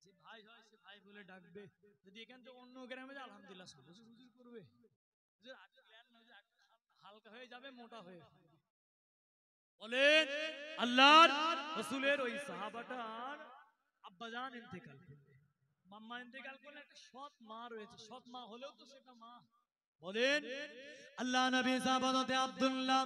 যে ভাই হয় সে ভাই বলে ডাকবে। যদি এখান থেকে অন্য গ্রামে যায়, আলহামদুলিল্লাহ হুজুর করবে, হালকা হয়ে যাবে, মোটা হয়ে। বলেন আল্লাহর রাসূলের ওই সাহাবাটার আব্বাজান ইন্তেকাল করলেন, মাম্মা ইন্তেকাল করলেন, একটা সৎ মা রয়েছে, সৎ মা হলেও তো সেটা মা। বলেন আল্লাহ নবী সাহাবাতে আব্দুল্লাহ,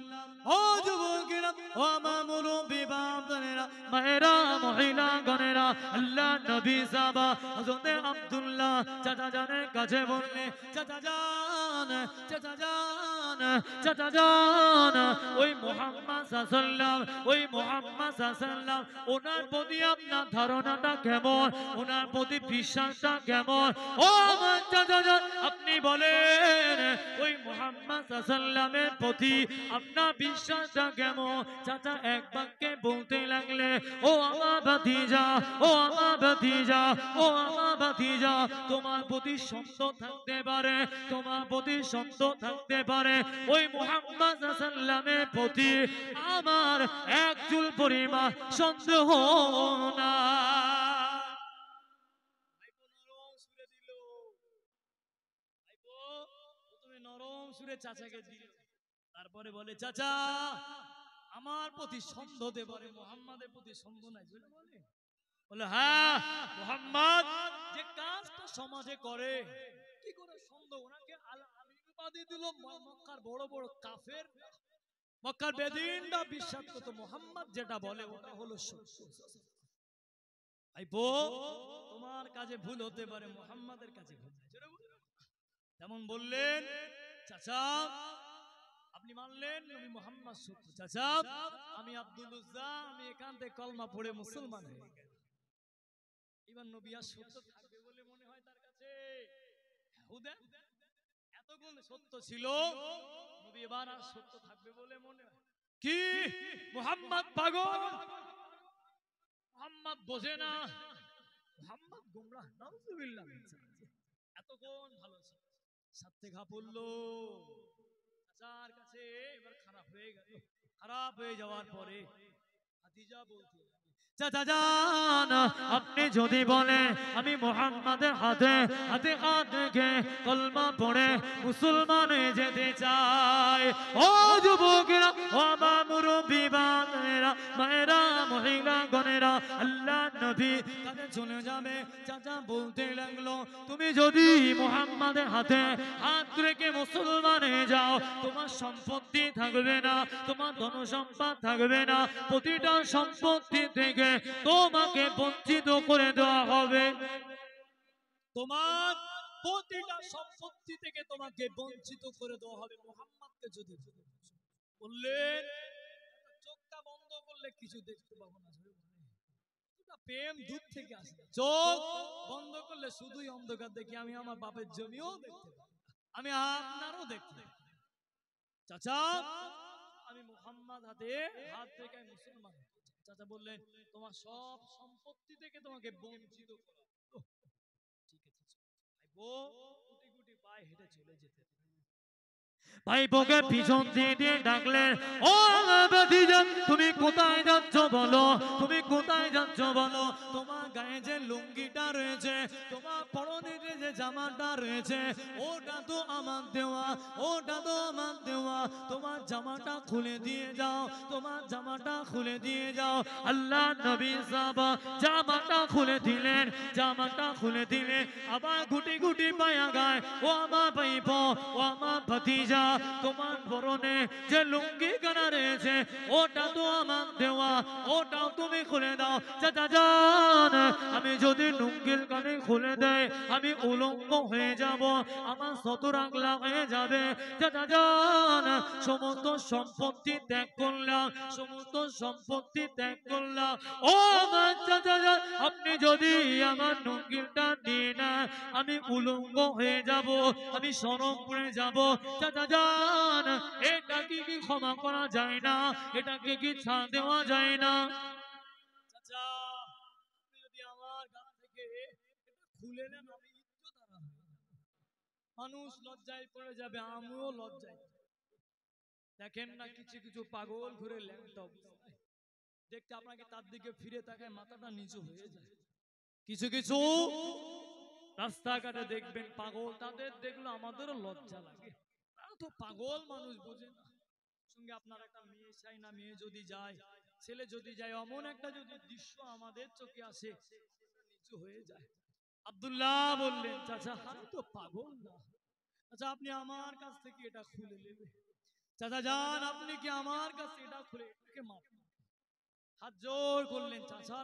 ও যুবকেরা, ও আমার মুরব্বি বাপদানেরা, মায়েরা, মহিলা গণেরা, আল্লাহ নবী সাহাবা হযরতে আব্দুল্লাহ চাচা জানের কাছে বললে, চাচা জান, চাচা জান, চাচা জান, ওই মুহাম্মদ সাল্লাল্লাহু, ওই মুহাম্মদ সাল্লাল্লাহু, ওনার প্রতি আপনার ধারণাটা কেমন, ওনার প্রতি বিশ্বাসটা কেমন? ও আমার চাচা জান, আপনি বলেন ওই মুহাম্মদ সাল্লাল্লাহু প্রতি আপনার বিশ্বাসটা কেমন? চাচা এক বাক্যে বলতে লাগলে, ও আমার ভাতিজা, ও আমার ভাতিজা, ও আমার ভাতিজা, তোমার প্রতি সন্দেহ থাকতে পারে, তোমার প্রতি সন্দেহ থাকতে পারে, ওই মুহাম্মদ সাল্লাল্লাহু প্রতি আমার এক চুল পরিমাণ সন্দেহ না। নরম সুরে চাচাকে দিল, তারপরে বলে, চাচা আমার প্রতি সন্দেহ হতে পারে, মুহাম্মাদের প্রতি সন্দেহ নাই? বলে, বলে হ্যাঁ, মুহাম্মদ যে কাজটা সমাজে করে, কি করে সন্দেহ? ওনাকে আলিবাদী দিল মক্কার বড় বড় কাফের, মক্কার বেদিনরা বিশ্বাস করত মুহাম্মদ যেটা বলে ওটা হলো সত্য। ভাইপো তোমার কাজে ভুল হতে পারে, মুহাম্মাদের কাছে ভুল। যেমন বললেন, চাচা আপনি মানলেন নবী মুহাম্মদ সত্য, চাচা আমি আব্দুল উজ্জা, আমি এখান থেকে কলমা পড়ে মুসলমান হয়ে গেলাম। এবার নবী আর সত্য থাকবে বলে মনে হয় তার কাছে? এতগুলো সত্য ছিল, নবী এবার আর সত্য থাকবে বলে মনে হয় কি? মুহাম্মদ পাগল, মুহাম্মদ বোঝে না, মুহাম্মদ গোমরাহ, নাউযুবিল্লাহ। এতক্ষণ ভালো ছিল, সাথে ঘা পড়লো চাচার কাছে, এবার খারাপ হয়ে গেল। খারাপ হয়ে যাওয়ার পরে ভাতিজা বলতে, চাচা জান আপনি যদি বলেন আমি মুহাম্মাদের হাতে হাতে হাত রেখে কলমা পড়ে মুসলমান হয়ে যেতে চাই, ও যুবকেরা, ও আমার মুরব্বি বাবারা, মায়েরা, মহিলা গণেরা আল্লাহ নবী কাছে চলে যাবে। চাচা বলতে লাগলো, তুমি যদি মুহাম্মাদের হাতে হাত রেখে মুসলমান হয়ে যাও, তোমার সম্পত্তি থাকবে না, তোমার ধন সম্পদ থাকবে না, প্রতিটা সম্পত্তি থেকে তোমাকে বঞ্চিত করে দেওয়া হবে। তোমার প্রতিটা সম্পত্তি থেকে তোমাকে বঞ্চিত করে দেওয়া হবে মুহাম্মাদকে যদি বললেন। চোখটা বন্ধ করলে কিছু দেখতে পাবো না, প্রেম দূর থেকে আসে। চোখ বন্ধ করলে শুধুই অন্ধকার দেখি। আমি আমার বাপের জমিও দেখতে পাবো, আমি আপনারও দেখতে। চাচা আমি মুহাম্মাদ হাতে হাত রেখে মুসলমান। চাচা বললেন, তোমার সব সম্পত্তি থেকে তোমাকে বঞ্চিত করা। ঠিক আছে ভাইপো, গুটি গুটি পায়ে হেঁটে চলে যেতে। ভাইপোকে পিছন দিয়ে ডাকলেন, ও ভাতিজা তুমি কোথায় যাচ্ছ বলো, তুমি কোথায় যাচ্ছ বলো। তোমার গায়ে যে লুঙ্গিটা রয়েছে, তোমার পরনে যে জামাটা রয়েছে, ওটা তো আমার দেওয়া, ওটা তো আমার দেওয়া। তোমার জামাটা খুলে দিয়ে যাও, তোমার জামাটা খুলে দিয়ে যাও। আল্লাহ নবী সাহাবা জামাটা খুলে দিলেন, জামাটা খুলে দিলে আবার গুটি গুটি পায়া গায়, ও আমার ভাইপো, ও আমার ভাতিজা, তোমার পরনে যে লুঙ্গি গানা রয়েছে ওটা তো আমার দেওয়া, ওটাও তুমি খুলে দাও। চাচা জান আমি যদি লুঙ্গির কানে খুলে দেয় আমি উলঙ্গ হয়ে যাব, আমার শতরাগলা হয়ে যাবে। চাচা জান সমস্ত সম্পত্তি ত্যাগ করলাম, সমস্ত সম্পত্তি ত্যাগ করলাম। ও আমার চাচা জান আপনি যদি আমার লুঙ্গিটা দিয়ে না আমি উলঙ্গ হয়ে যাব, আমি শরম পড়ে যাব। চাচা জান এটাকে কি ক্ষমা করা যায় না, এটাকে কি ছাড় দেওয়া যায় না? চাচা আপনি যদি আমার কাছ থেকে এটা খুলে নেন আমি ইজ্জত হারাবো, মানুষ লজ্জায় পড়ে যাবে, আমিও লজ্জায়। দেখেন না কিছু কিছু পাগল ঘুরে ল্যাংটা অবস্থায়, দেখতে আপনাকে তার দিকে ফিরে তাকায় মাথাটা নিচু হয়ে যায়। কিছু কিছু রাস্তাঘাটে দেখবেন পাগল, তাদের দেখলো আমাদেরও লজ্জা লাগে, তারা তো পাগল মানুষ বোঝে না। সঙ্গে আপনার একটা মেয়ে চাই না, মেয়ে যদি যায় ছেলে যদি যায়, এমন একটা যদি দৃশ্য আমাদের চোখে আসে নিচু হয়ে যায়। আব্দুল্লাহ বললেন, চাচা আমি তো পাগল না, আচ্ছা আপনি আমার কাছ থেকে এটা খুলে নেবে। চাচা যান আপনি কি আমার কাছে এটা খুলে এটাকে মাফ, হাত জোর করলেন চাচার